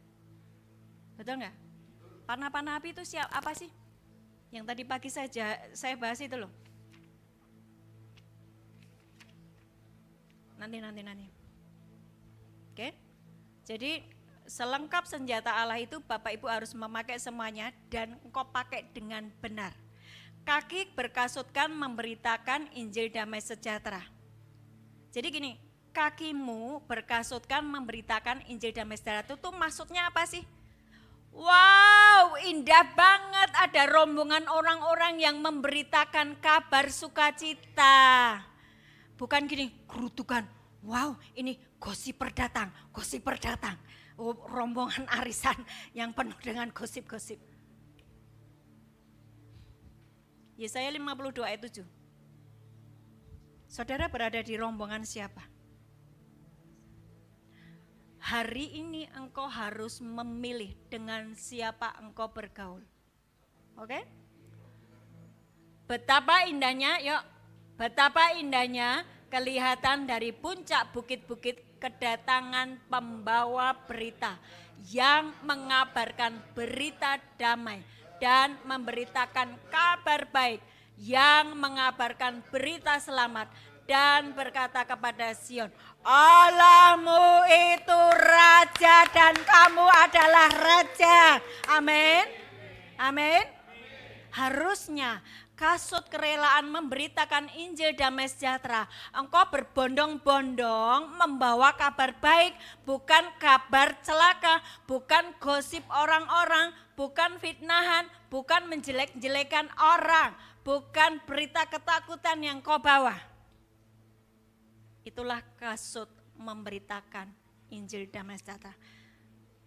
Betul nggak? Panah-panah api itu apa sih? Yang tadi pagi saya bahas itu loh. Nanti. Oke? Jadi selengkap senjata Allah itu Bapak Ibu harus memakai semuanya dan engkau pakai dengan benar. Kaki berkasutkan memberitakan Injil damai sejahtera. Jadi gini, kakimu berkasutkan memberitakan Injil damai sejahtera itu maksudnya apa sih? Wow, indah banget ada rombongan orang-orang yang memberitakan kabar sukacita. Bukan gini, gerutukan. Wow, ini gosiper datang. Oh, rombongan arisan yang penuh dengan gosip-gosip. Yesaya 52 ayat 7. Saudara berada di rombongan siapa? Hari ini engkau harus memilih dengan siapa engkau bergaul. Oke? Betapa indahnya kelihatan dari puncak bukit-bukit kedatangan pembawa berita yang mengabarkan berita damai dan memberitakan kabar baik, yang mengabarkan berita selamat dan berkata kepada Sion, Allahmu itu raja dan kamu adalah raja. Amin. Amin. Harusnya kasut kerelaan memberitakan Injil damai sejahtera. Engkau berbondong-bondong membawa kabar baik, bukan kabar celaka, bukan gosip orang-orang, bukan fitnahan, bukan menjelek-jelekan orang, bukan berita ketakutan yang kau bawa. Itulah kasut memberitakan Injil damai sejahtera.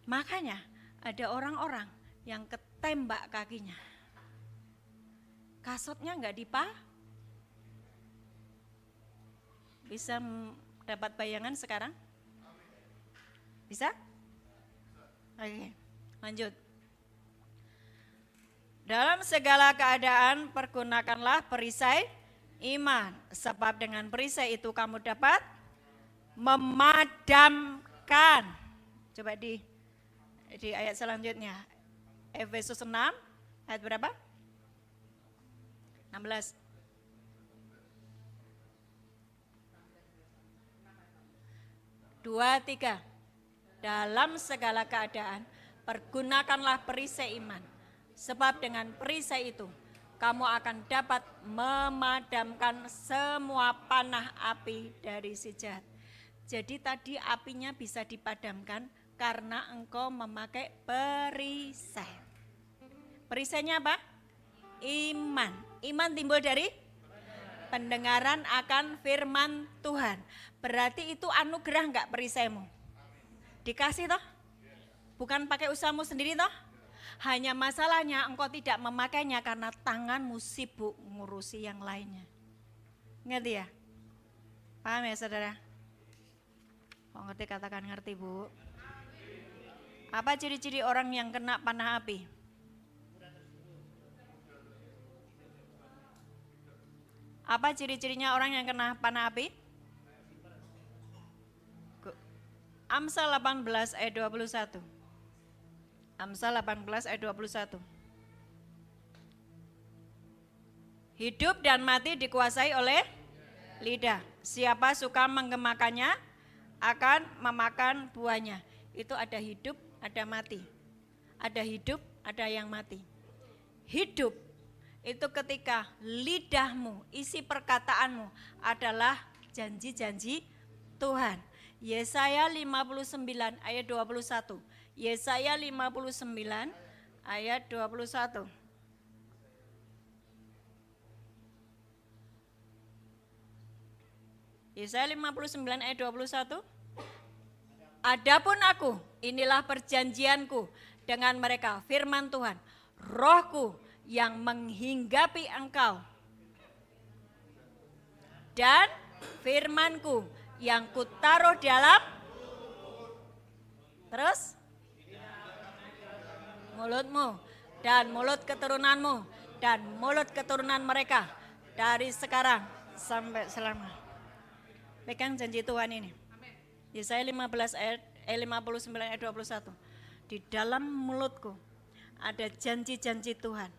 Makanya ada orang-orang yang ketembak kakinya. Kasutnya enggak bisa dapat bayangan sekarang? Bisa? Oke, lanjut. Dalam segala keadaan pergunakanlah perisai iman, sebab dengan perisai itu kamu dapat memadamkan. Coba di ayat selanjutnya, Efesus 6 ayat berapa? 16. Dua, tiga. Dalam segala keadaan pergunakanlah perisai iman, sebab dengan perisai itu kamu akan dapat memadamkan semua panah api dari si jahat. Jadi tadi apinya bisa dipadamkan karena engkau memakai perisai. Perisainya apa? Iman. Iman timbul dari pendengaran akan firman Tuhan. Berarti itu anugerah enggak perisaimu? Dikasih toh? Bukan pakai usahamu sendiri toh? Hanya masalahnya engkau tidak memakainya karena tanganmu sibuk ngurusi yang lainnya. Ngerti ya? Paham ya saudara? Kok ngerti katakan ngerti bu? Apa ciri-ciri orang yang kena panah api? Apa ciri-cirinya orang yang kena panah api? Amsal 18 ayat 21. Amsal 18 ayat 21. Hidup dan mati dikuasai oleh lidah. Siapa suka menggemakannya akan memakan buahnya. Itu ada hidup, ada mati. Ada hidup, ada yang mati. Hidup itu ketika lidahmu, isi perkataanmu adalah janji-janji Tuhan. Yesaya 59 ayat 21. Yesaya 59 ayat 21. Yesaya 59 ayat 21. Adapun aku, inilah perjanjianku dengan mereka, firman Tuhan. Rohku yang menghinggapi engkau dan firmanku yang kutaruh dalam terus mulutmu dan mulut keturunanmu dan mulut keturunan mereka dari sekarang sampai selama. Pegang janji Tuhan ini. Yesaya 59 ayat 21. Di dalam mulutku ada janji-janji Tuhan.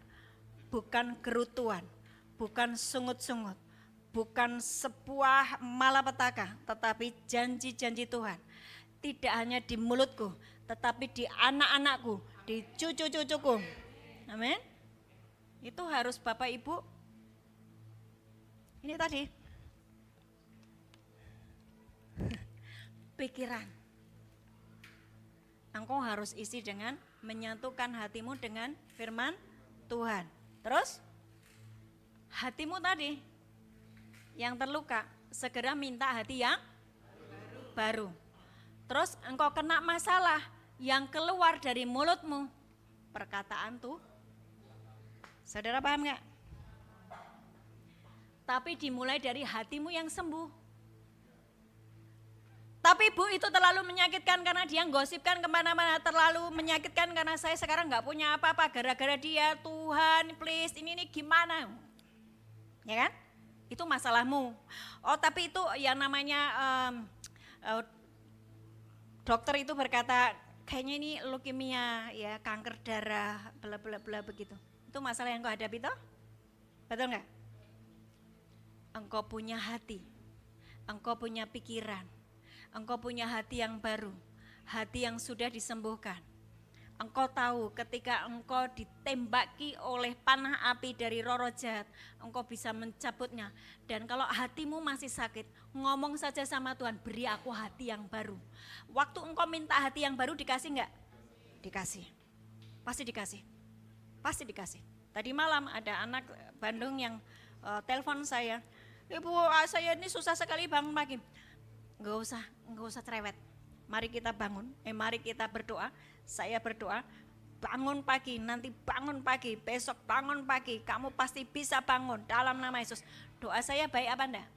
Bukan gerutuan, bukan sungut-sungut, bukan sebuah malapetaka, tetapi janji-janji Tuhan. Tidak hanya di mulutku, tetapi di anak-anakku, di cucu-cucuku. Amin. Itu harus Bapak Ibu. Ini tadi. Pikiran. Engkau harus isi dengan menyatukan hatimu dengan firman Tuhan. Terus hatimu tadi yang terluka, segera minta hati yang baru. Terus engkau kena masalah, yang keluar dari mulutmu perkataan tuh. Saudara paham gak? Tapi dimulai dari hatimu yang sembuh. Tapi Bu itu terlalu menyakitkan karena dia gosipkan kemana-mana, terlalu menyakitkan karena saya sekarang gak punya apa-apa gara-gara dia. Tuhan please ini gimana? Ya kan? Itu masalahmu. Oh tapi itu yang namanya dokter itu berkata kayaknya ini leukemia ya, kanker darah, bla bla bla begitu. Itu masalah yang kau hadapi toh? Betul gak? Engkau punya hati, engkau punya pikiran. Engkau punya hati yang baru, hati yang sudah disembuhkan. Engkau tahu ketika engkau ditembaki oleh panah api dari roh jahat, engkau bisa mencabutnya. Dan kalau hatimu masih sakit, ngomong saja sama Tuhan, beri aku hati yang baru. Waktu engkau minta hati yang baru dikasih enggak? Dikasih, pasti dikasih, pasti dikasih. Tadi malam ada anak Bandung yang telepon saya, Ibu saya ini susah sekali bangun pagi. Enggak usah cerewet. Mari kita bangun, mari kita berdoa. Saya berdoa, bangun pagi, nanti bangun pagi, besok bangun pagi. Kamu pasti bisa bangun dalam nama Yesus. Doa saya baik apa enggak?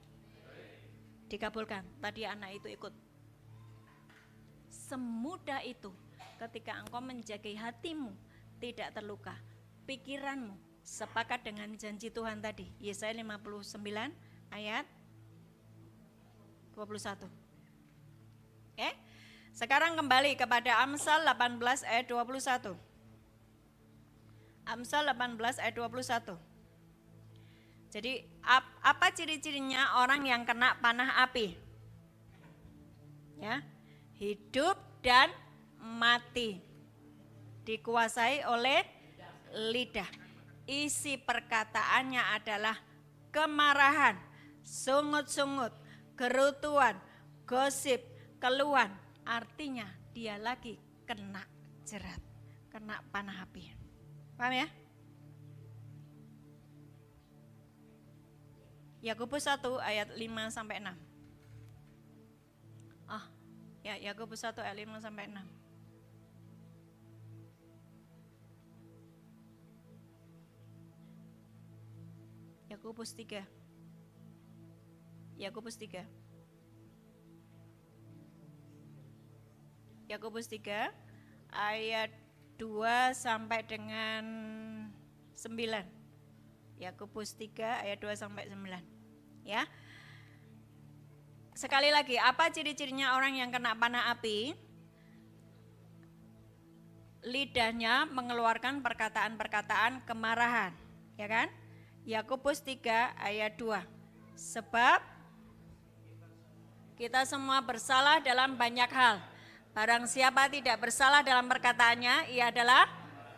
Dikabulkan. Tadi anak itu ikut. Semudah itu ketika engkau menjaga hatimu tidak terluka. pikiranmu sepakat dengan janji Tuhan tadi. Yesaya 59 ayat 21. Oke? Sekarang kembali kepada Amsal 18 ayat 21. Amsal 18 ayat 21. Jadi apa ciri-cirinya orang yang kena panah api? Ya, hidup dan mati. Dikuasai oleh lidah. Isi perkataannya adalah kemarahan, sungut-sungut, gerutuan, gosip, keluhan. Artinya dia lagi kena jerat, kena panah api. Paham ya? Yakobus 1 ayat 5 sampai 6. Ya, Yakobus 1 ayat 5 sampai 6. Yakobus 3. Yakobus 3. Yakobus 3 ayat 2 sampai dengan 9. Yakobus 3 ayat 2 sampai 9. Ya. Sekali lagi, apa ciri-cirinya orang yang kena panah api? Lidahnya mengeluarkan perkataan-perkataan kemarahan, ya kan? Yakobus 3 ayat 2. Sebab kita semua bersalah dalam banyak hal. Barang siapa tidak bersalah dalam perkataannya, ia adalah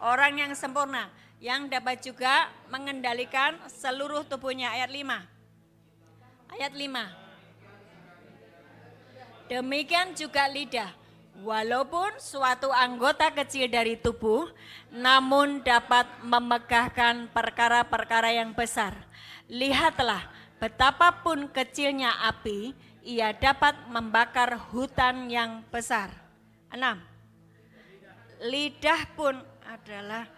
orang yang sempurna, yang dapat juga mengendalikan seluruh tubuhnya. Ayat 5. Ayat 5. Demikian juga lidah, walaupun suatu anggota kecil dari tubuh, namun dapat memegahkan perkara-perkara yang besar. Lihatlah, betapapun kecilnya api, ia dapat membakar hutan yang besar. 6. Lidah pun adalah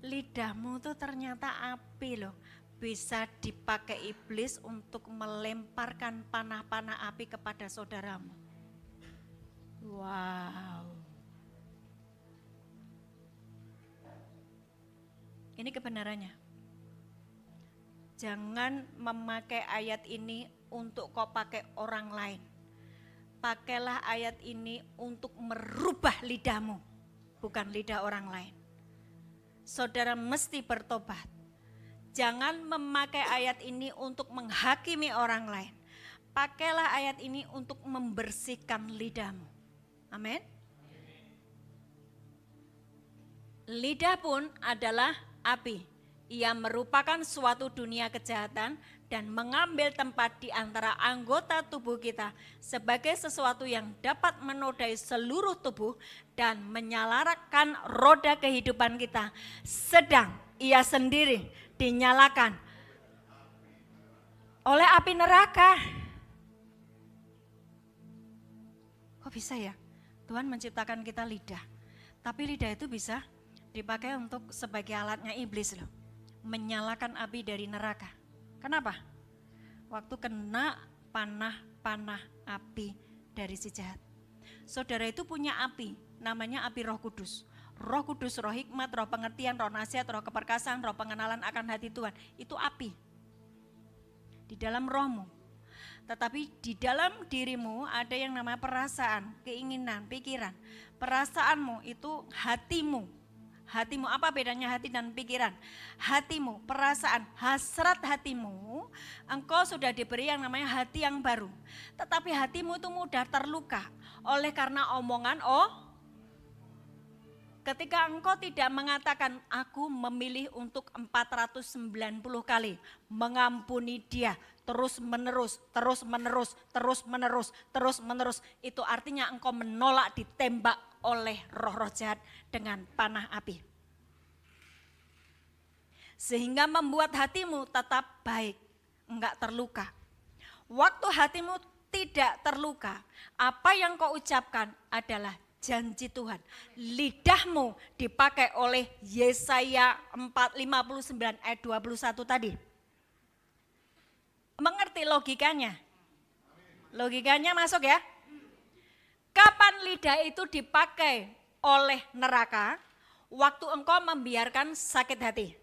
lidahmu tuh ternyata api loh. Bisa dipakai iblis untuk melemparkan panah-panah api kepada saudaramu. Wow. Ini kebenarannya. Jangan memakai ayat ini untuk kau pakai orang lain. Pakailah ayat ini untuk merubah lidahmu, bukan lidah orang lain. Saudara mesti bertobat. Jangan memakai ayat ini untuk menghakimi orang lain. Pakailah ayat ini untuk membersihkan lidahmu. Amin. Lidah pun adalah api. Ia merupakan suatu dunia kejahatan dan mengambil tempat di antara anggota tubuh kita sebagai sesuatu yang dapat menodai seluruh tubuh dan menyalakan roda kehidupan kita. Sedang ia sendiri dinyalakan oleh api neraka. Kok bisa ya? Tuhan menciptakan kita lidah, tapi lidah itu bisa dipakai untuk sebagai alatnya iblis loh. Menyalakan api dari neraka. Kenapa? Waktu kena panah api dari si jahat. Saudara itu punya api, namanya api Roh Kudus. Roh Kudus, roh hikmat, roh pengertian, roh nasihat, roh keperkasaan, roh pengenalan akan hati Tuhan. Itu api di dalam rohmu. Tetapi di dalam dirimu ada yang namanya perasaan, keinginan, pikiran. Perasaanmu itu hatimu. Hatimu, apa bedanya hati dan pikiran? Hatimu, perasaan, hasrat hatimu, engkau sudah diberi yang namanya hati yang baru. Tetapi hatimu itu mudah terluka oleh karena omongan ketika engkau tidak mengatakan, aku memilih untuk 490 kali mengampuni dia, terus menerus, itu artinya engkau menolak ditembak oleh roh-roh jahat dengan panah api. Sehingga membuat hatimu tetap baik, enggak terluka. Waktu hatimu tidak terluka, apa yang kau ucapkan adalah janji Tuhan. Lidahmu dipakai oleh Yesaya 59 ayat 21 tadi. Mengerti logikanya? Logikanya masuk ya? Kapan lidah itu dipakai oleh neraka? Waktu engkau membiarkan sakit hati,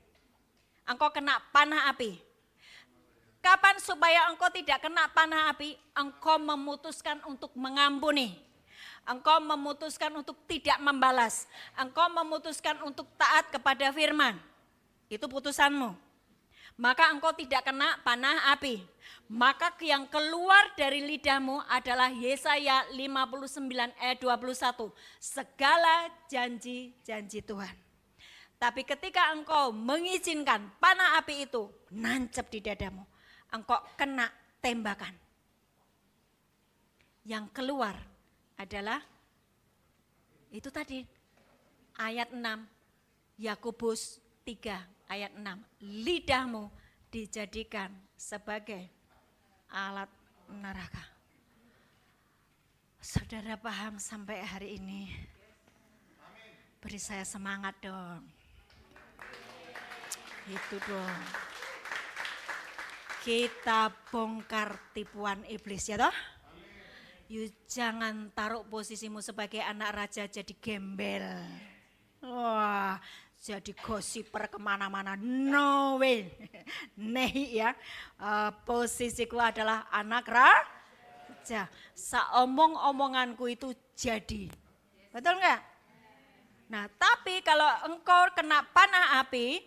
engkau kena panah api. Kapan supaya engkau tidak kena panah api? Engkau memutuskan untuk mengampuni. Engkau memutuskan untuk tidak membalas. Engkau memutuskan untuk taat kepada firman. Itu putusanmu. Maka engkau tidak kena panah api. Maka yang keluar dari lidahmu adalah Yesaya 59 ayat 21. Segala janji-janji Tuhan. Tapi ketika engkau mengizinkan panah api itu nancep di dadamu, engkau kena tembakan. Yang keluar adalah itu tadi ayat 6 Yakobus 3 ayat 6. Lidahmu dijadikan sebagai alat neraka. Saudara paham sampai hari ini? Beri saya semangat dong. Itu dong. Kita bongkar tipuan iblis ya toh? You jangan taruh posisimu sebagai anak raja jadi gembel. Wah, jadi gosiper kemana-mana. No way. Nih ya, posisiku adalah anak raja. Seomong-omonganku itu jadi. Betul enggak? Nah, tapi kalau engkau kena panah api,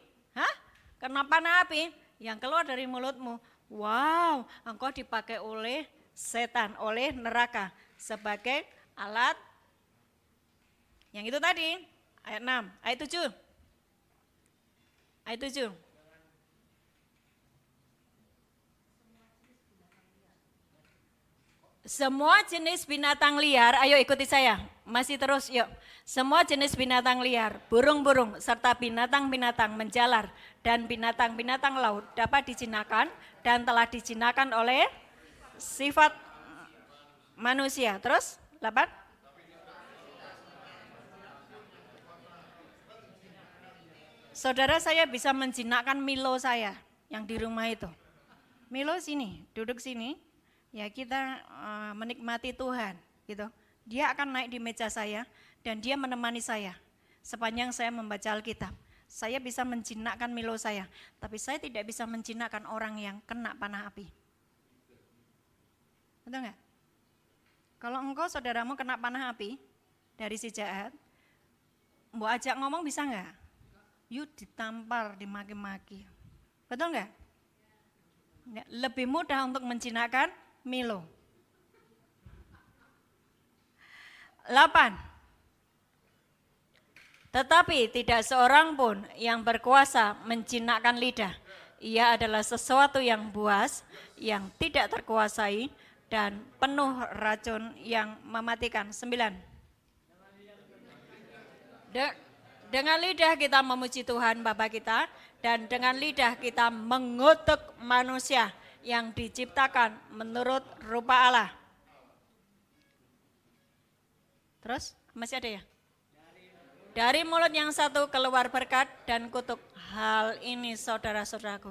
kena panah api, yang keluar dari mulutmu, wow, engkau dipakai oleh setan, oleh neraka sebagai alat. Yang itu tadi, ayat 6, ayat 7. Ayat 7. Semua jenis binatang liar, ayo ikuti saya, masih terus yuk. Semua jenis binatang liar, burung-burung, serta binatang-binatang menjalar dan binatang-binatang laut dapat dijinakan dan telah dijinakan oleh sifat manusia. Terus 8. Saudara, saya bisa menjinakkan Milo saya yang di rumah itu. Milo sini, duduk sini, ya kita menikmati Tuhan gitu. Dia akan naik di meja saya dan dia menemani saya sepanjang saya membaca Alkitab. Saya bisa menjinakkan Milo saya, tapi saya tidak bisa menjinakkan orang yang kena panah api. Betul enggak? Kalau engkau saudaramu kena panah api dari si jahat, mau ajak ngomong bisa enggak? Yuk ditampar, dimaki-maki. Betul enggak? Lebih mudah untuk menjinakkan Milo. 8. Tetapi tidak seorang pun yang berkuasa menjinakkan lidah. Ia adalah sesuatu yang buas, yang tidak terkuasai, dan penuh racun yang mematikan. 9. Dengan lidah kita memuji Tuhan Bapa kita, dan dengan lidah kita mengutuk manusia yang diciptakan menurut rupa Allah. Terus masih ada ya? Dari mulut yang satu keluar berkat dan kutuk. Hal ini saudara-saudaraku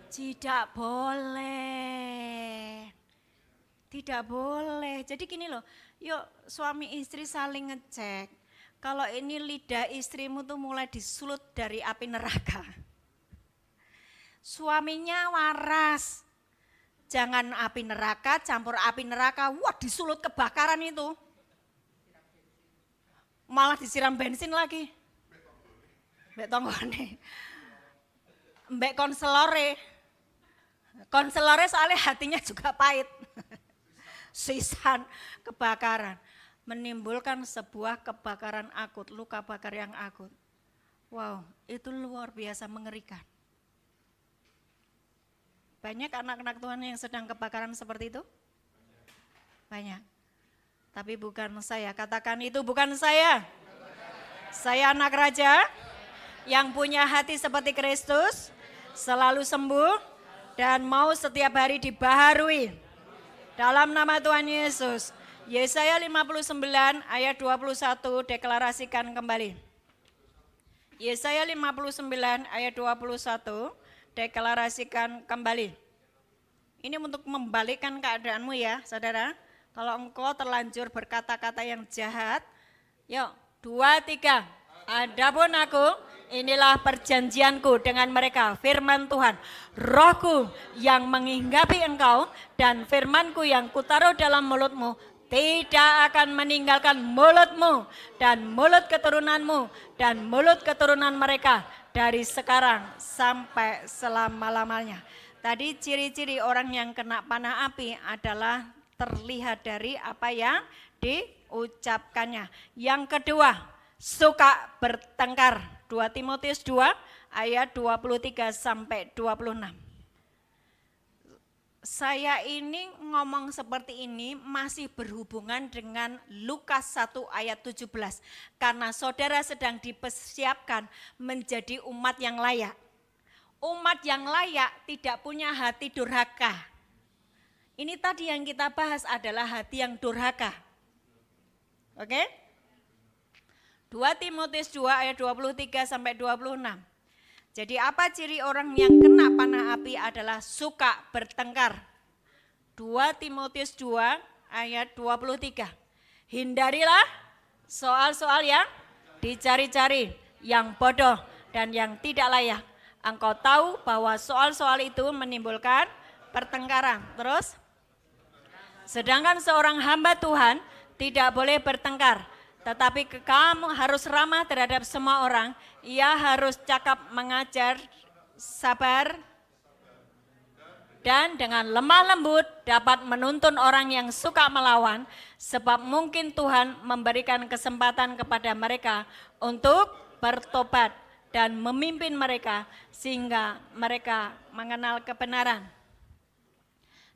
tidak boleh. Tidak boleh. Jadi gini loh, yuk suami istri saling ngecek. Kalau ini lidah istrimu tuh mulai disulut dari api neraka. Suaminya waras. Jangan api neraka, campur api neraka. Wah, disulut kebakaran itu. Malah disiram bensin lagi. Mbak tonggone. Mbak konselore. Konselore soalnya hatinya juga pahit. Sisan kebakaran. Menimbulkan sebuah kebakaran akut, luka bakar yang akut. Wow, itu luar biasa mengerikan. Banyak anak-anak Tuhan yang sedang kebakaran seperti itu? Banyak. Tapi bukan saya, katakan itu bukan saya. Saya anak raja yang punya hati seperti Kristus, selalu sembuh dan mau setiap hari dibaharui. Dalam nama Tuhan Yesus. Yesaya 59 ayat 21 deklarasikan kembali. Yesaya 59 ayat 21 deklarasikan kembali. Ini untuk membalikkan keadaanmu ya saudara. Kalau engkau terlanjur berkata-kata yang jahat, yuk 2, 3. Adapun aku, inilah perjanjianku dengan mereka, firman Tuhan. Rohku yang menghinggapi engkau dan firmanku yang kutaruh dalam mulutmu tidak akan meninggalkan mulutmu dan mulut keturunanmu dan mulut keturunan mereka dari sekarang sampai selama-lamanya. Tadi ciri-ciri orang yang kena panah api adalah terlihat dari apa yang diucapkannya. Yang kedua, suka bertengkar. 2 Timotius 2 ayat 23 sampai 26. Saya ini ngomong seperti ini masih berhubungan dengan Lukas 1 ayat 17. Karena saudara sedang dipersiapkan menjadi umat yang layak. Umat yang layak tidak punya hati durhaka. Ini tadi yang kita bahas adalah hati yang durhaka. Oke? 2 Timotius 2 ayat 23 sampai 26. Jadi apa ciri orang yang kena panah api adalah suka bertengkar. 2 Timotius 2 ayat 23. Hindarilah soal-soal yang dicari-cari, yang bodoh dan yang tidak layak. Engkau tahu bahwa soal-soal itu menimbulkan pertengkaran. Terus, sedangkan seorang hamba Tuhan tidak boleh bertengkar. Tetapi kamu harus ramah terhadap semua orang. Ia harus cakap, mengajar, sabar, dan dengan lemah lembut dapat menuntun orang yang suka melawan. Sebab mungkin Tuhan memberikan kesempatan kepada mereka untuk bertobat dan memimpin mereka sehingga mereka mengenal kebenaran.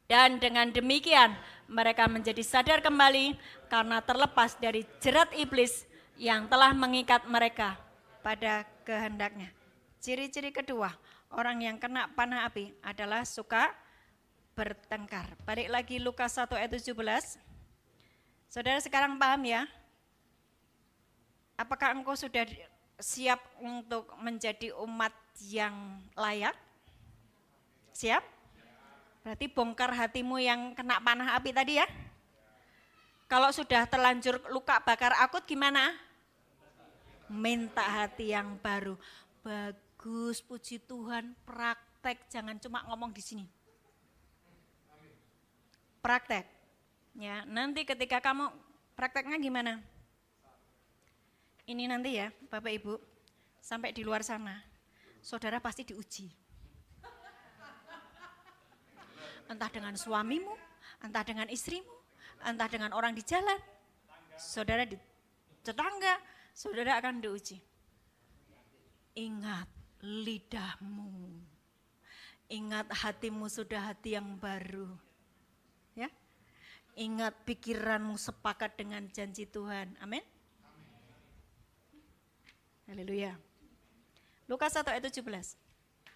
Dan dengan demikian mereka menjadi sadar kembali karena terlepas dari jerat iblis yang telah mengikat mereka pada kehendaknya. Ciri-ciri kedua, orang yang kena panah api adalah suka bertengkar. Balik lagi Lukas 1 ayat 17. Saudara sekarang paham ya? Apakah engkau sudah siap untuk menjadi umat yang layak? Siap? Berarti bongkar hatimu yang kena panah api tadi ya. Kalau sudah terlanjur luka bakar akut gimana? Minta hati yang baru. Bagus, puji Tuhan, praktek, jangan cuma ngomong di sini. Praktek. Ya, nanti ketika kamu prakteknya gimana? Ini nanti ya, Bapak Ibu, sampai di luar sana, saudara pasti diuji. Entah dengan suamimu, entah dengan istrimu, entah dengan orang di jalan, saudara di tetangga, saudara akan diuji. Ingat lidahmu, ingat hatimu sudah hati yang baru. Ya, ingat pikiranmu sepakat dengan janji Tuhan. Amin. Haleluya. Lukas 1 ayat 17.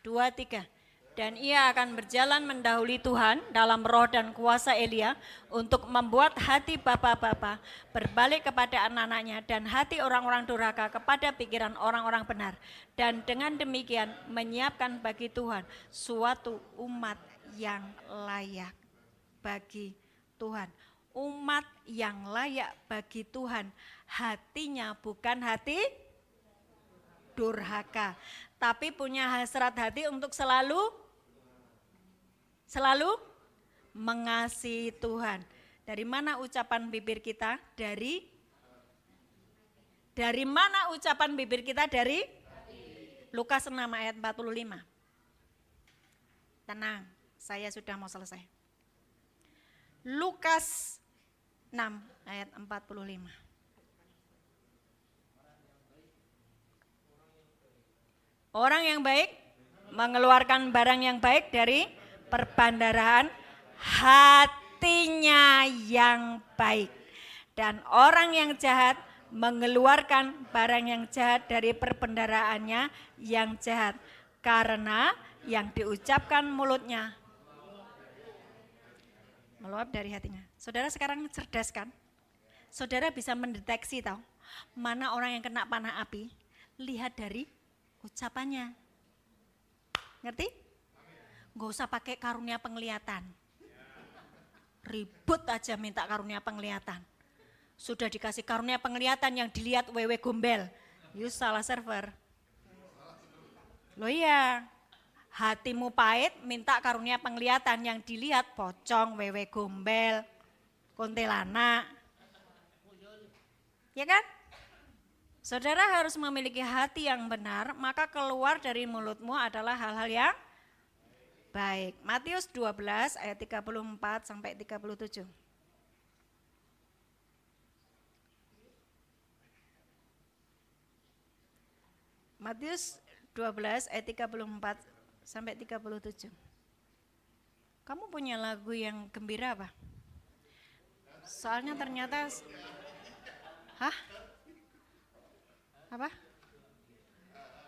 2, 3. Dan ia akan berjalan mendahului Tuhan dalam roh dan kuasa Elia untuk membuat hati bapa-bapa berbalik kepada anak-anaknya dan hati orang-orang durhaka kepada pikiran orang-orang benar. Dan dengan demikian menyiapkan bagi Tuhan suatu umat yang layak bagi Tuhan. Umat yang layak bagi Tuhan, hatinya bukan hati durhaka, tapi punya hasrat hati untuk selalu mengasihi Tuhan. Dari mana ucapan bibir kita? Dari mana ucapan bibir kita? Dari Lukas 6 ayat 45. Tenang, saya sudah mau selesai. Lukas 6 ayat 45. Orang yang baik mengeluarkan barang yang baik dari perbandaraan hatinya yang baik. Dan orang yang jahat mengeluarkan barang yang jahat dari perbendaraannya yang jahat. Karena yang diucapkan mulutnya meluap dari hatinya. Saudara sekarang cerdas kan? Saudara bisa mendeteksi tahu mana orang yang kena panah api, lihat dari ucapannya. Ngerti? Gak usah pakai karunia penglihatan. Ribut aja minta karunia penglihatan. Sudah dikasih karunia penglihatan yang dilihat wewe gombel. You salah server. Loh iya, hatimu pahit minta karunia penglihatan, yang dilihat pocong, wewe gombel, kuntilanak. Ya kan? Saudara harus memiliki hati yang benar, maka keluar dari mulutmu adalah hal-hal yang baik. Matius 12 ayat 34 sampai 37. Matius 12 ayat 34 sampai 37. Kamu punya lagu yang gembira apa? Soalnya ternyata apa?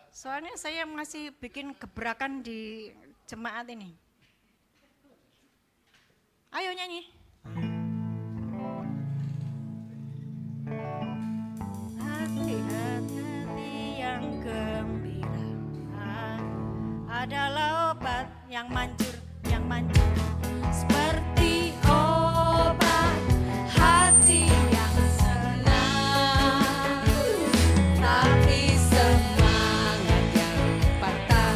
Soalnya saya masih bikin gebrakan di jemaat ini. Ayo nyanyi. Hati-hati yang gembira adalah obat yang manjur, seperti obat hati yang senang, tapi semangat yang patah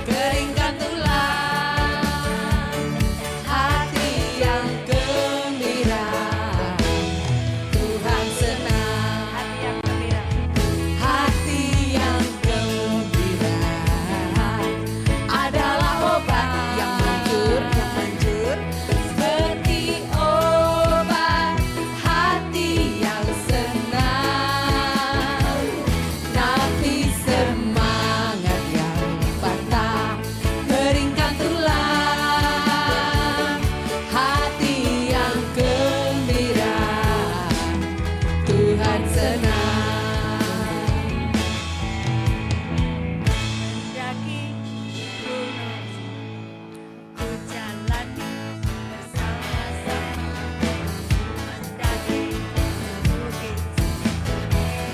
keringkan tulang. Hati yang gembira Tuhan senang. Hati yang gembira adalah obat yang manjur, seperti obat hati yang senang, tapi semangat yang patah keringkan tulang. Hati yang gembira Tuhan senang. Mendaki gunung ku jalani bersama-sama, mendaki bukit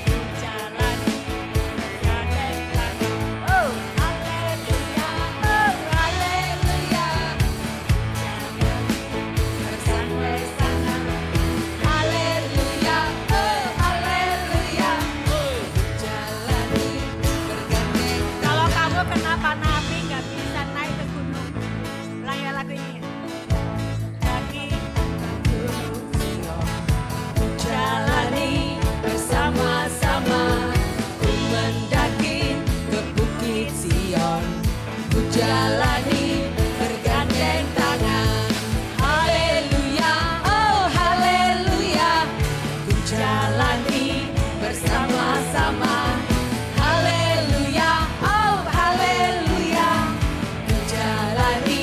ku jalani bergandeng tangan. Oh haleluya, oh haleluya, bersama-sama. Haleluya, oh haleluya, jalani bergandeng. Kalau kamu kenapa-napa nggak bisa naik ke gunung, ulang ya lagu ini. Daki gunung Sion, ku jalani bersama-sama, ku mendaki ke bukit Sion, ku jalani bergandeng tangan. Haleluya, oh haleluya, ku jalani bersama-sama. Haleluya, oh haleluya, ku jalani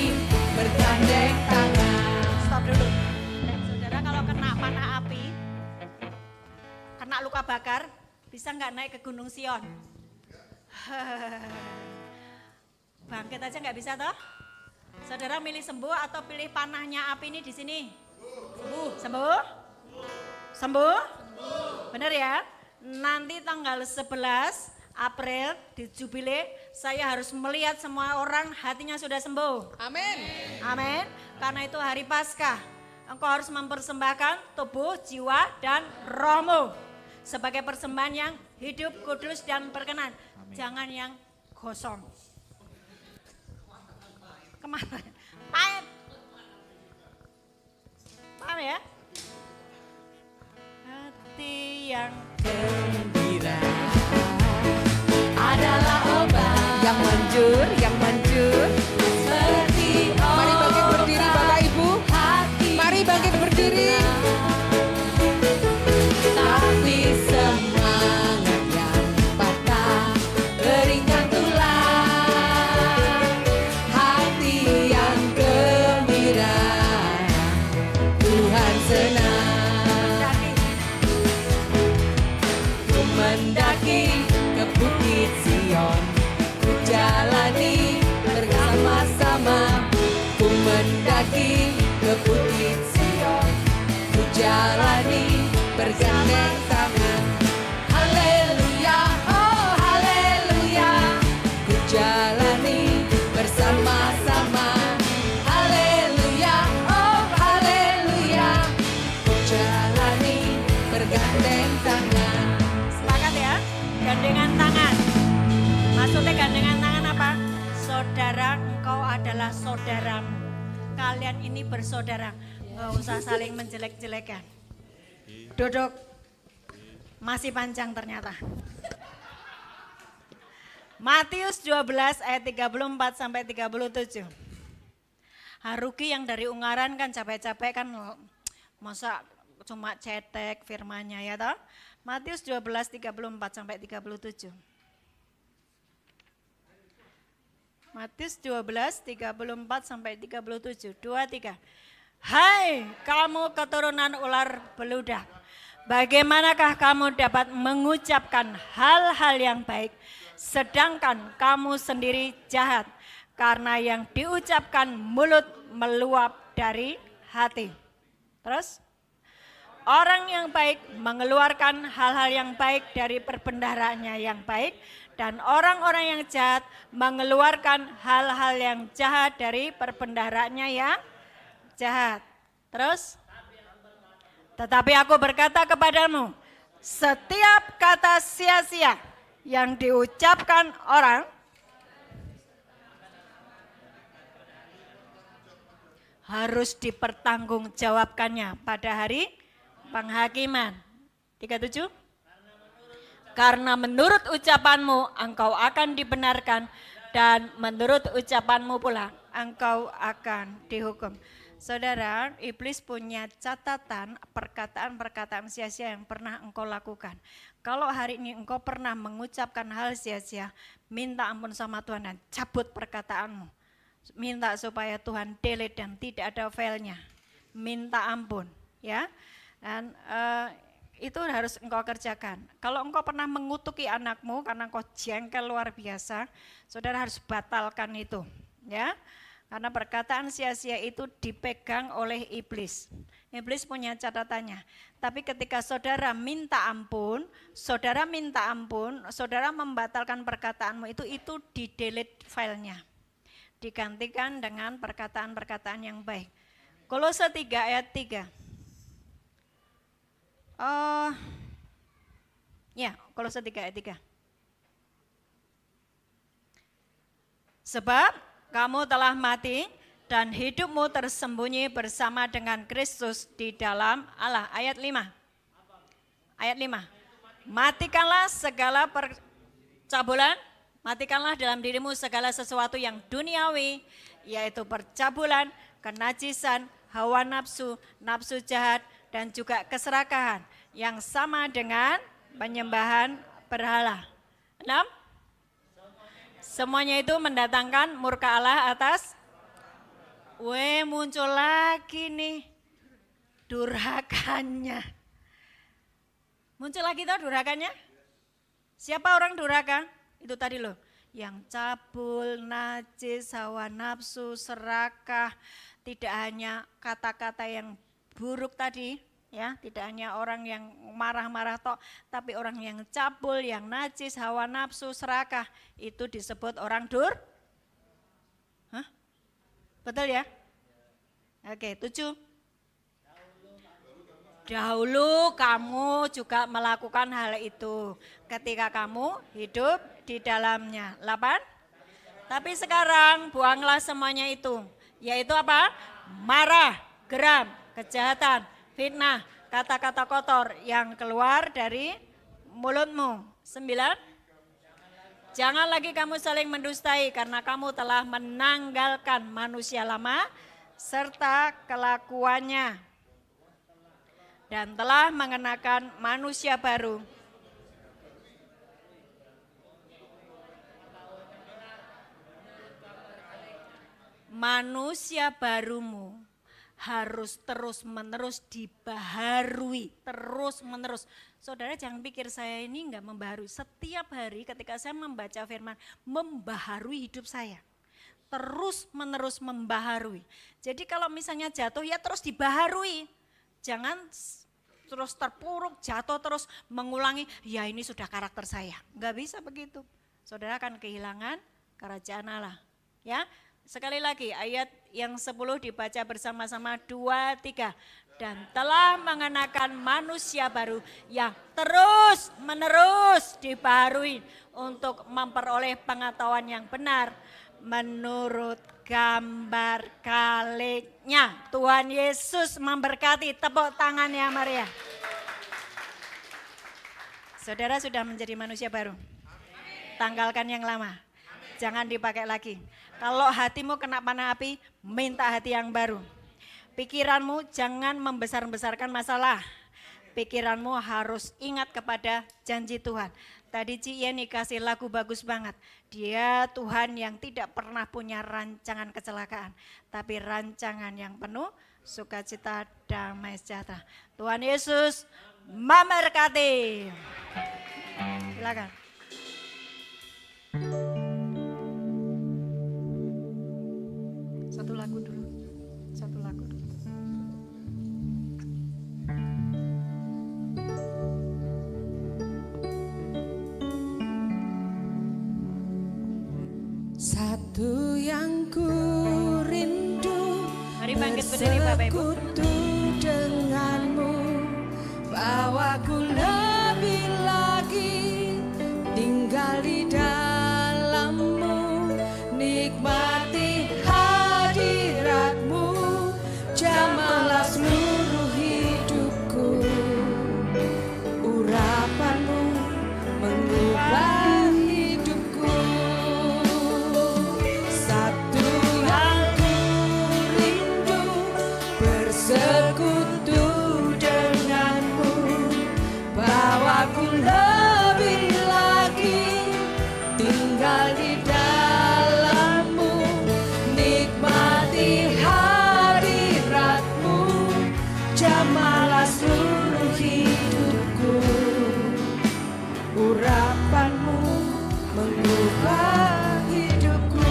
bergandeng tangan. Stop dulu. Saudara, kalau kena panah api, kena luka bakar, bisa nggak naik ke Gunung Sion? Bangkit aja nggak bisa toh? Saudara milih sembuh atau pilih panahnya api ini di sini? Sembuh? Sembuh? Benar ya? Nanti tanggal 11 April di Jubile, saya harus melihat semua orang hatinya sudah sembuh. Amin. Amin. Karena itu hari Paskah. Engkau harus mempersembahkan tubuh, jiwa, dan rohmu sebagai persembahan yang hidup, kudus, dan berkenan. Jangan yang gosong. Kemana? Pahit. Paham ya? Hati yang gembira adalah obat Yang manjur, seperti Mari bangkit berdiri Bapak Ibu. hati Mari bangkit berdiri. tapi semangat yang patah keringkan tulang. Hati yang gembira Tuhan senang. kalian ini bersaudara. Nggak usah saling menjelek-jelekan. Duduk. Masih panjang ternyata. Matius 12 ayat 34 sampai 37. Rugi yang dari Ungaran kan capek-capek kan masa cuma cetek firmannya ya toh. Matius 12 34 sampai 37. Matius 12 34 sampai 37. 2 3. Hai kamu keturunan ular beludak, bagaimanakah kamu dapat mengucapkan hal-hal yang baik, sedangkan kamu sendiri jahat, karena yang diucapkan mulut meluap dari hati. Terus, orang yang baik mengeluarkan hal-hal yang baik dari perbendaharaannya yang baik, dan orang-orang yang jahat mengeluarkan hal-hal yang jahat dari perbendaharaannya yang jahat. Terus, tetapi aku berkata kepadamu, setiap kata sia-sia yang diucapkan orang harus dipertanggungjawabkannya pada hari penghakiman. 37. Karena menurut ucapanmu engkau akan dibenarkan, dan menurut ucapanmu pula engkau akan dihukum. Saudara, iblis punya catatan perkataan-perkataan sia-sia yang pernah engkau lakukan. Kalau hari ini engkau pernah mengucapkan hal sia-sia, minta ampun sama Tuhan dan cabut perkataanmu. Minta supaya Tuhan delete dan tidak ada filenya. Minta ampun, ya. Dan itu harus engkau kerjakan. Kalau engkau pernah mengutuki anakmu karena engkau jengkel luar biasa, saudara harus batalkan itu, ya. Karena perkataan sia-sia itu dipegang oleh iblis. Iblis punya catatannya. Tapi ketika saudara minta ampun, saudara membatalkan perkataanmu itu di-delete filenya. Digantikan dengan perkataan-perkataan yang baik. Kolose 3 ayat 3. Kolose 3 ayat 3. Sebab kamu telah mati dan hidupmu tersembunyi bersama dengan Kristus di dalam Allah. Ayat 5. Ayat 5. Matikanlah segala percabulan, matikanlah dalam dirimu segala sesuatu yang duniawi, yaitu percabulan, kenajisan, hawa nafsu, nafsu jahat, dan juga keserakahan yang sama dengan penyembahan berhala. 6. Semuanya itu mendatangkan murka Allah atas. Muncul lagi nih durhakannya. Muncul lagi tuh durhakannya. Siapa orang durhaka? Itu tadi loh, yang cabul, najis, hawa nafsu, serakah, tidak hanya kata-kata yang buruk tadi, ya, tidak hanya orang yang marah-marah tok, tapi orang yang cabul, yang najis, hawa nafsu, serakah, itu disebut orang Betul ya? Oke, 7. Dahulu kamu juga melakukan hal itu ketika kamu hidup di dalamnya. 8. Tapi sekarang buanglah semuanya itu, yaitu apa? Marah, geram, kejahatan, fitnah, kata-kata kotor yang keluar dari mulutmu. 9. Jangan lagi kamu saling mendustai karena kamu telah menanggalkan manusia lama serta kelakuannya dan telah mengenakan manusia baru. Manusia barumu harus terus-menerus dibaharui, terus-menerus. Saudara jangan pikir saya ini enggak membaharui. Setiap hari ketika saya membaca firman, membaharui hidup saya. Terus-menerus membaharui. Jadi kalau misalnya jatuh ya terus dibaharui. Jangan terus terpuruk, jatuh terus mengulangi, ya ini sudah karakter saya. Enggak bisa begitu. Saudara akan kehilangan kerajaan Allah. Ya. Sekali lagi ayat yang 10 dibaca bersama-sama 2, 3. Dan telah mengenakan manusia baru yang terus menerus dibaharui untuk memperoleh pengetahuan yang benar menurut gambar kalengnya. Tuhan Yesus memberkati. Tepuk tangannya Maria. Saudara sudah menjadi manusia baru. Tanggalkan yang lama. Jangan dipakai lagi. Kalau hatimu kena panah api, minta hati yang baru. Pikiranmu jangan membesar-besarkan masalah. Pikiranmu harus ingat kepada janji Tuhan. Tadi Ci Yeni kasih lagu bagus banget. Dia Tuhan yang tidak pernah punya rancangan kecelakaan. Tapi rancangan yang penuh sukacita, damai sejahtera. Tuhan Yesus memberkati. Silakan. Satu lagu dulu. Satu yang ku rindu, Mari bangkit berdiri Bapak Ibu. bersekutu denganmu, bawaku lebih lagi tinggal di dalammu, nikmati hadiratmu, jamahlah seluruh hidupku, urapanmu mengubah hidupku. Satu yang ku rindu, bersekutu denganmu, bawaku lebih lagi tinggal di dalammu, nikmati hadiratmu, jamahlah seluruh hidupku, urapanmu mengubah hidupku.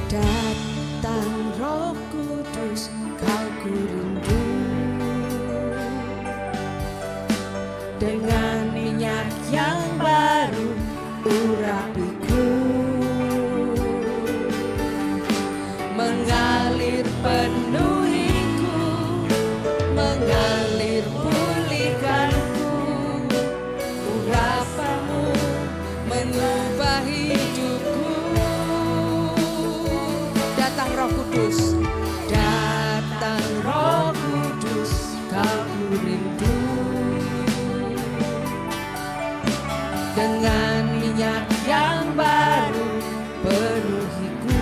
Datang Roh Kudus, kau ku rindu, dengan minyak yang baru urapiku, mengalir penuhiku, mengalir pulihkanku, urapanmu mengubah hidupku. Datang Roh Kudus, datang Roh Kudus, kau ku rindu, dengan minyak yang baru penuhiku,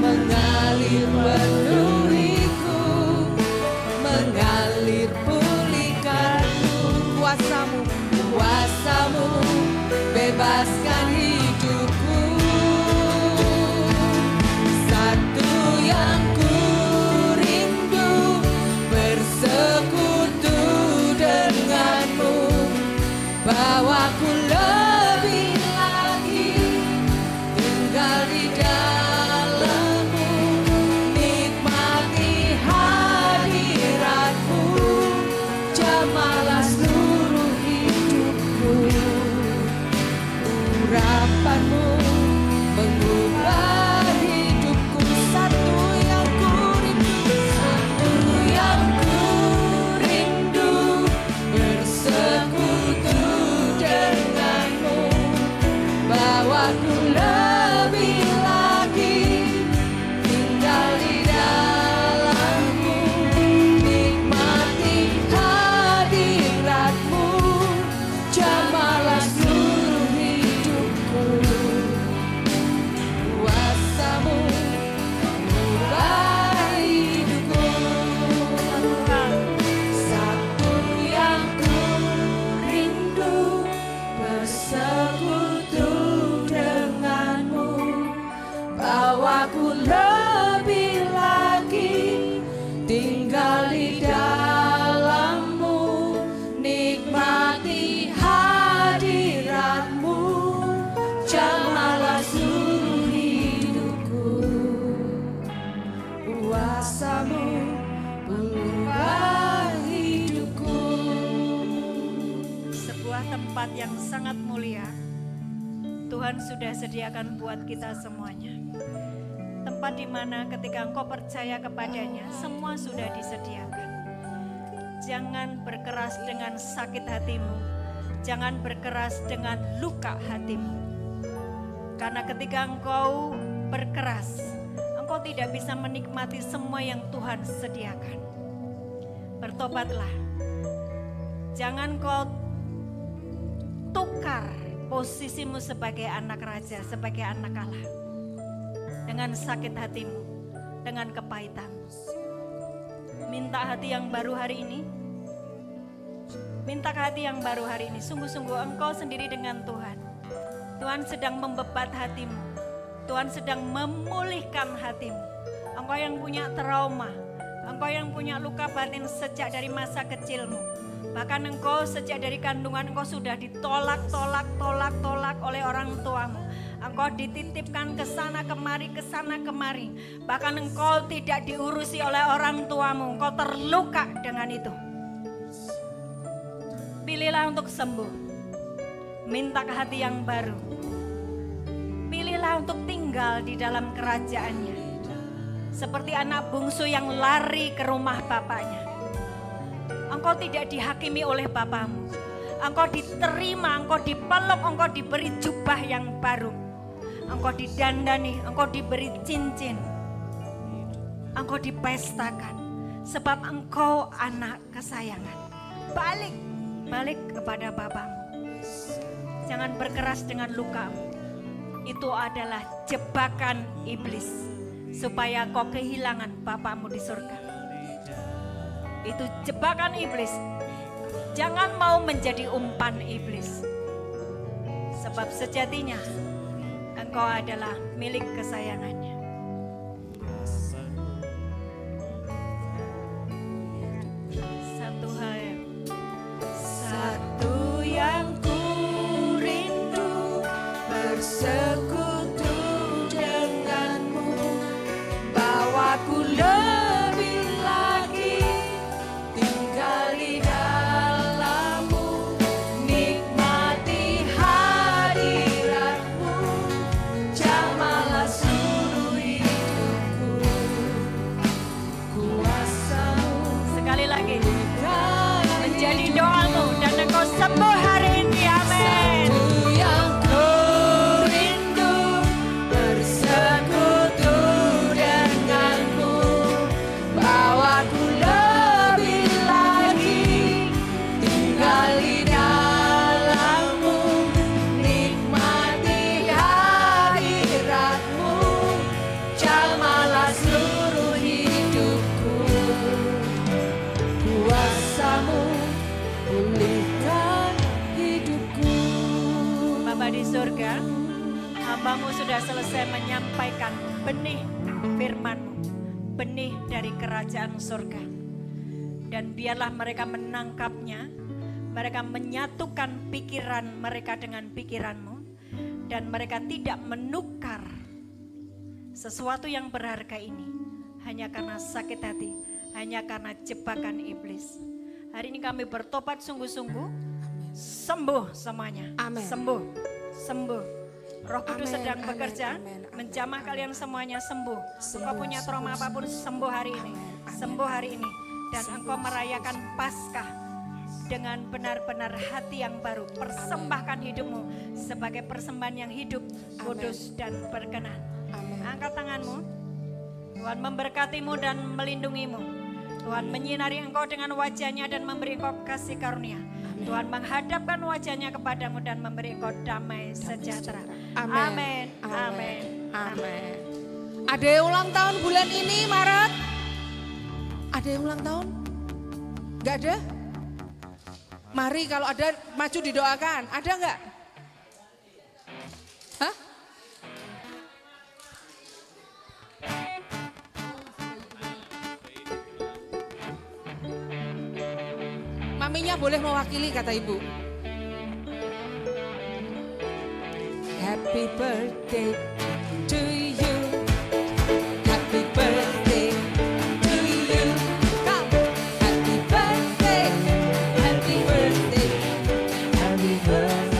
mengalir penuhiku, mengalir pulihkanku, kuasamu, kuasamu bebaskan hidupku. Satu yang ku rindu, bersekutu denganmu, bawaku lebih lagi tinggal di dalammu, nikmati hadiratmu, jamahlah seluruh hidupku, urapanmu mengubah hidupku. Satu yang ku rindu, satu yang ku rindu, bersekutu denganmu, bawaku lebih lagi tinggal di dalammu, nikmati hadiratmu, jamahlah seluruh hidupku, kuasamu mengubah hidupku. Satu yang ku rindu, bersekutu denganmu, bawaku lebih lagi tinggal di dalammu, nikmati hadiratmu, jamahlah seluruh hidupku, kuasamu mengubah hidupku. Sebuah tempat yang sangat mulia Tuhan sudah sediakan buat kita semuanya. Tempat di mana ketika engkau percaya kepadanya, semua sudah disediakan. Jangan berkeras dengan sakit hatimu. Jangan berkeras dengan luka hatimu. Karena ketika engkau berkeras, engkau tidak bisa menikmati semua yang Tuhan sediakan. Bertobatlah. Jangan kau tukar posisimu sebagai anak raja, sebagai anak Allah. Dengan sakit hatimu, dengan kepahitanmu. Minta hati yang baru hari ini. Minta hati yang baru hari ini. Sungguh-sungguh engkau sendiri dengan Tuhan. Tuhan sedang membebat hatimu. Tuhan sedang memulihkan hatimu. Engkau yang punya trauma. Engkau yang punya luka batin sejak dari masa kecilmu. Bahkan engkau sejak dari kandungan engkau sudah ditolak oleh orang tuamu. Engkau dititipkan ke sana kemari. Bahkan engkau tidak diurusi oleh orang tuamu. Engkau terluka dengan itu. Pilihlah untuk sembuh. Minta ke hati yang baru. Pilihlah untuk tinggal di dalam kerajaannya. Seperti anak bungsu yang lari ke rumah bapaknya. Engkau tidak dihakimi oleh bapamu. Engkau diterima, engkau dipeluk, engkau diberi jubah yang baru. Engkau didandani, engkau diberi cincin. Engkau dipestakan. Sebab engkau anak kesayangan. Balik kepada bapamu. Jangan berkeras dengan lukamu. Itu adalah jebakan iblis. Supaya kau kehilangan bapamu di surga. Itu jebakan iblis. Jangan mau menjadi umpan iblis. Sebab sejatinya engkau adalah milik kesayangannya. Satu yang ku rindu bersekutu denganmu, bawaku lebih lagi tinggal di dalammu, nikmati hadiratmu, jamalah seluruh hidupku, kuasamu. Sekali lagi, menjadi doamu dan engkau sembuh hari ini, amin. Satu yang ku rindu bersekutu denganmu, bawaku lebih lagi tinggal di dalammu, nikmati hadiratmu, jamalah seluruh hidupku, kuasamu pulihkan hidupku. Bapa di surga, hambamu sudah selesai menyampaikan benih firman-Mu, benih dari kerajaan surga. Dan biarlah mereka menangkapnya, mereka menyatukan pikiran mereka dengan pikiran-Mu, dan mereka tidak menukar sesuatu yang berharga ini hanya karena sakit hati, hanya karena jebakan iblis. Hari ini kami bertobat sungguh-sungguh, sembuh semuanya. Amin. Sembuh. Roh Kudus Amin, sedang amin, bekerja, amin, amin, menjamah kalian semuanya sembuh. Engkau punya sembuh, trauma apapun, sembuh hari ini. Sembuh hari ini. Dan engkau merayakan Paskah dengan benar-benar hati yang baru. Persembahkan hidupmu sebagai persembahan yang hidup, kudus dan berkenan. Amin. Angkat tanganmu. Tuhan memberkatimu dan melindungimu. Tuhan menyinari engkau dengan wajahnya dan memberi engkau kasih karunia. Tuhan menghadapkan wajahnya kepadamu dan memberi engkau damai sejahtera. Amin. Amin. Amin. Ada yang ulang tahun bulan ini Maret? Ada yang ulang tahun? Gak ada? Mari kalau ada maju didoakan. Ada nggak? Hah? Maminya boleh mewakili kata ibu. Happy birthday to you. Happy birthday to you. Come. Happy birthday. Happy birthday. Happy birthday.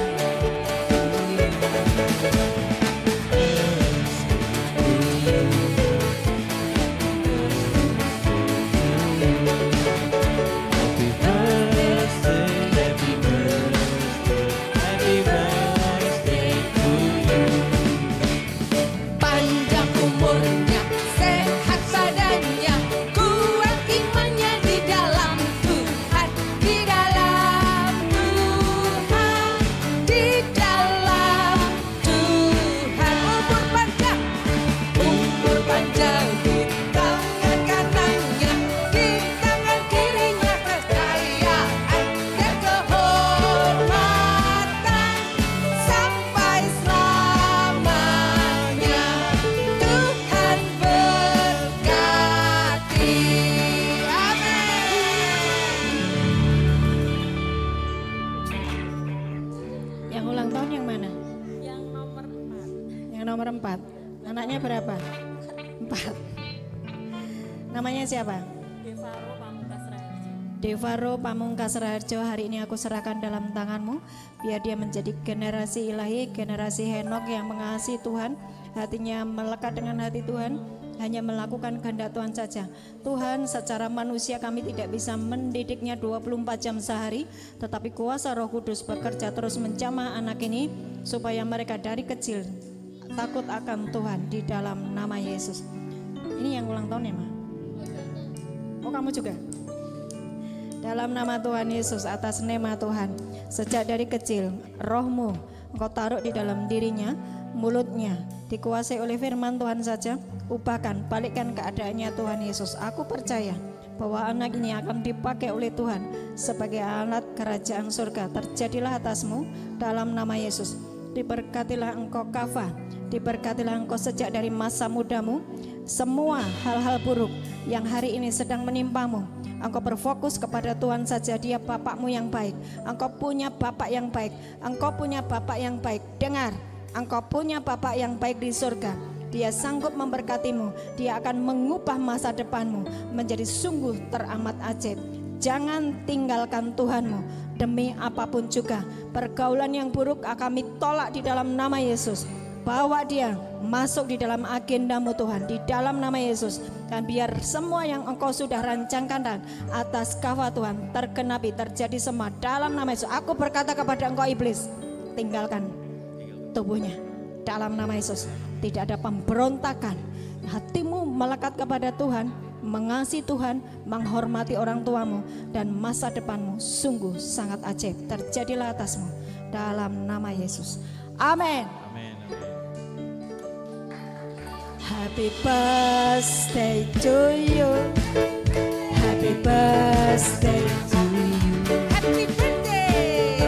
Yang ulang tahun yang mana? Yang nomor 4. Yang nomor 4. Anaknya berapa? 4. Namanya siapa? Devaro Pamungkas Raharjo. Devaro Pamungkas Raharjo, hari ini aku serahkan dalam tanganmu. Biar dia menjadi generasi ilahi, generasi Henok yang mengasihi Tuhan, hatinya melekat dengan hati Tuhan, hanya melakukan kehendak Tuhan saja. Tuhan, secara manusia kami tidak bisa mendidiknya 24 jam sehari, tetapi kuasa Roh Kudus bekerja terus menjamah anak ini supaya mereka dari kecil takut akan Tuhan di dalam nama Yesus. Ini yang ulang tahun ya, Ma? Oh, kamu juga? Dalam nama Tuhan Yesus, atas nama Tuhan, sejak dari kecil rohmu engkau taruh di dalam dirinya, mulutnya dikuasai oleh firman Tuhan saja. Ubahkan, balikkan keadaannya Tuhan Yesus. Aku percaya bahwa anak ini akan dipakai oleh Tuhan sebagai alat kerajaan surga. Terjadilah atasmu dalam nama Yesus. Diberkatilah engkau Kafa, diberkatilah engkau sejak dari masa mudamu. Semua hal-hal buruk yang hari ini sedang menimpamu, engkau berfokus kepada Tuhan saja. Dia bapakmu yang baik. Engkau punya bapak yang baik. Engkau punya bapak yang baik. Dengar, engkau punya bapak yang baik di surga. Dia sanggup memberkatimu. Dia akan mengubah masa depanmu menjadi sungguh teramat ajaib. Jangan tinggalkan Tuhanmu demi apapun juga. Pergaulan yang buruk kami tolak di dalam nama Yesus. Bawa dia masuk di dalam agendamu Tuhan, di dalam nama Yesus. Dan biar semua yang engkau sudah rancangkan dan atas Kafa Tuhan tergenapi, terjadi semua dalam nama Yesus. Aku berkata kepada engkau iblis, tinggalkan tubuhnya dalam nama Yesus. Tidak ada pemberontakan. Hatimu melekat kepada Tuhan, mengasihi Tuhan, menghormati orang tuamu, dan masa depanmu sungguh sangat ajaib. Terjadilah atasmu dalam nama Yesus. Amin. Happy birthday to you. Happy birthday to you. Happy birthday.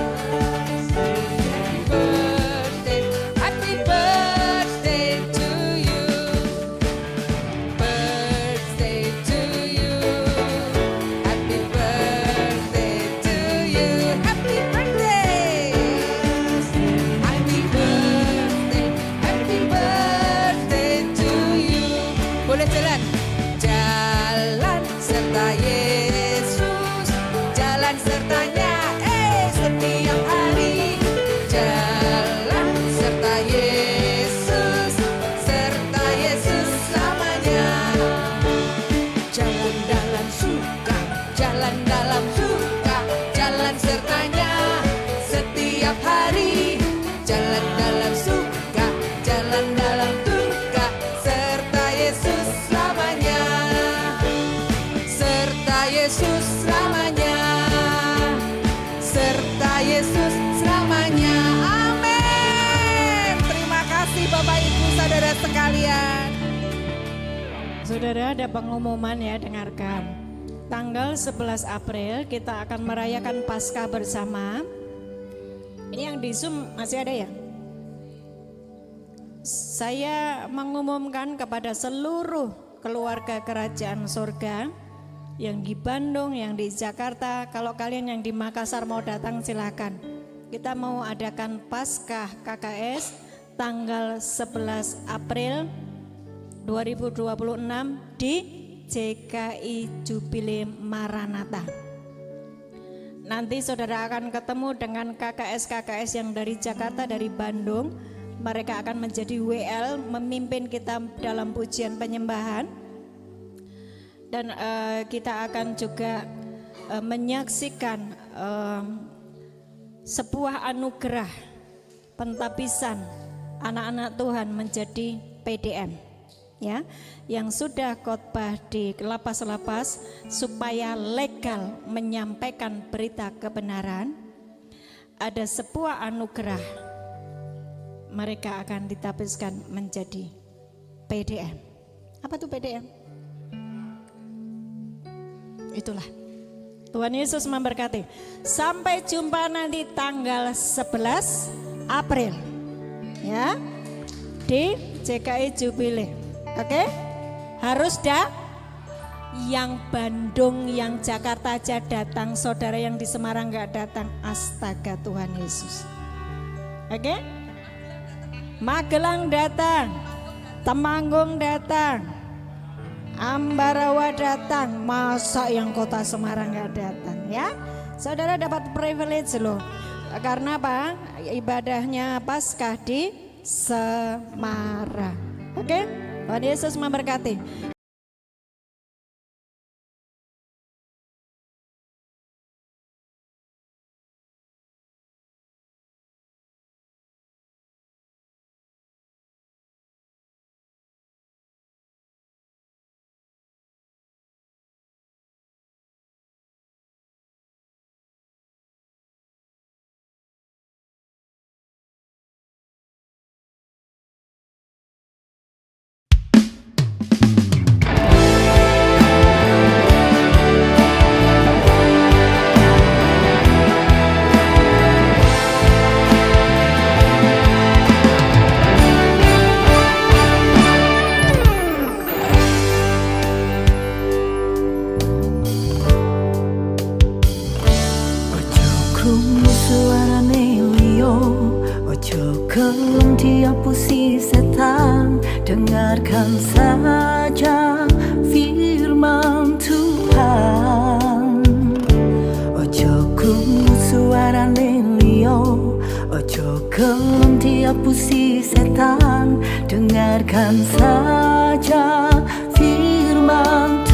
Happy birthday. Happy birthday to you. Birthday to you. Happy birthday to you. Happy birthday. Happy birthday. Happy birthday to you. Boleh jalan. Jalan serta Yesus, jalan sertanya setiap hari. Jalan serta Yesus selamanya. Jalan dalam suka, jalan dalam suka, jalan sertanya setiap hari. Jalan dalam suka, jalan dalam duka, serta Yesus selamanya. Serta Yesus selamanya. Serta Yesus selamanya. Amin. Terima kasih Bapak Ibu Saudara sekalian. Saudara, ada pengumuman ya, dengarkan. Tanggal 11 April kita akan merayakan Paskah bersama. Ini yang di Zoom masih ada ya? Saya mengumumkan kepada seluruh keluarga kerajaan surga yang di Bandung, yang di Jakarta, kalau kalian yang di Makassar mau datang silakan. Kita mau adakan Paskah KKS tanggal 11 April 2026 di JKI Jubilee Maranatha. Nanti saudara akan ketemu dengan KKS-KKS yang dari Jakarta, dari Bandung. Mereka akan menjadi WL, memimpin kita dalam pujian penyembahan. Dan kita akan juga menyaksikan sebuah anugerah pentapisan anak-anak Tuhan menjadi PDM, ya, yang sudah khotbah di lapas-lapas supaya legal menyampaikan berita kebenaran. Ada sebuah anugerah, mereka akan ditapiskan menjadi PDM. Apa tuh PDM? Itulah. Tuhan Yesus memberkati. Sampai jumpa nanti tanggal 11 April. Ya. Di JKI Jubilee. Oke? Harus yang Bandung, yang Jakarta aja datang, saudara yang di Semarang enggak datang. Astaga, Tuhan Yesus. Oke? Magelang datang, Temanggung datang, Ambarawa datang. Masa yang kota Semarang nggak datang ya? Saudara dapat privilege loh. Karena apa? Ibadahnya Paskah di Semarang. Oke? Tuhan Yesus memberkati. Krungu suarane liyo, ojo gelem diapusi setan. Dengarkan saja firman Tuhan. Ojo krungu suarane liyo, ojo gelem diapusi setan. Dengarkan saja firman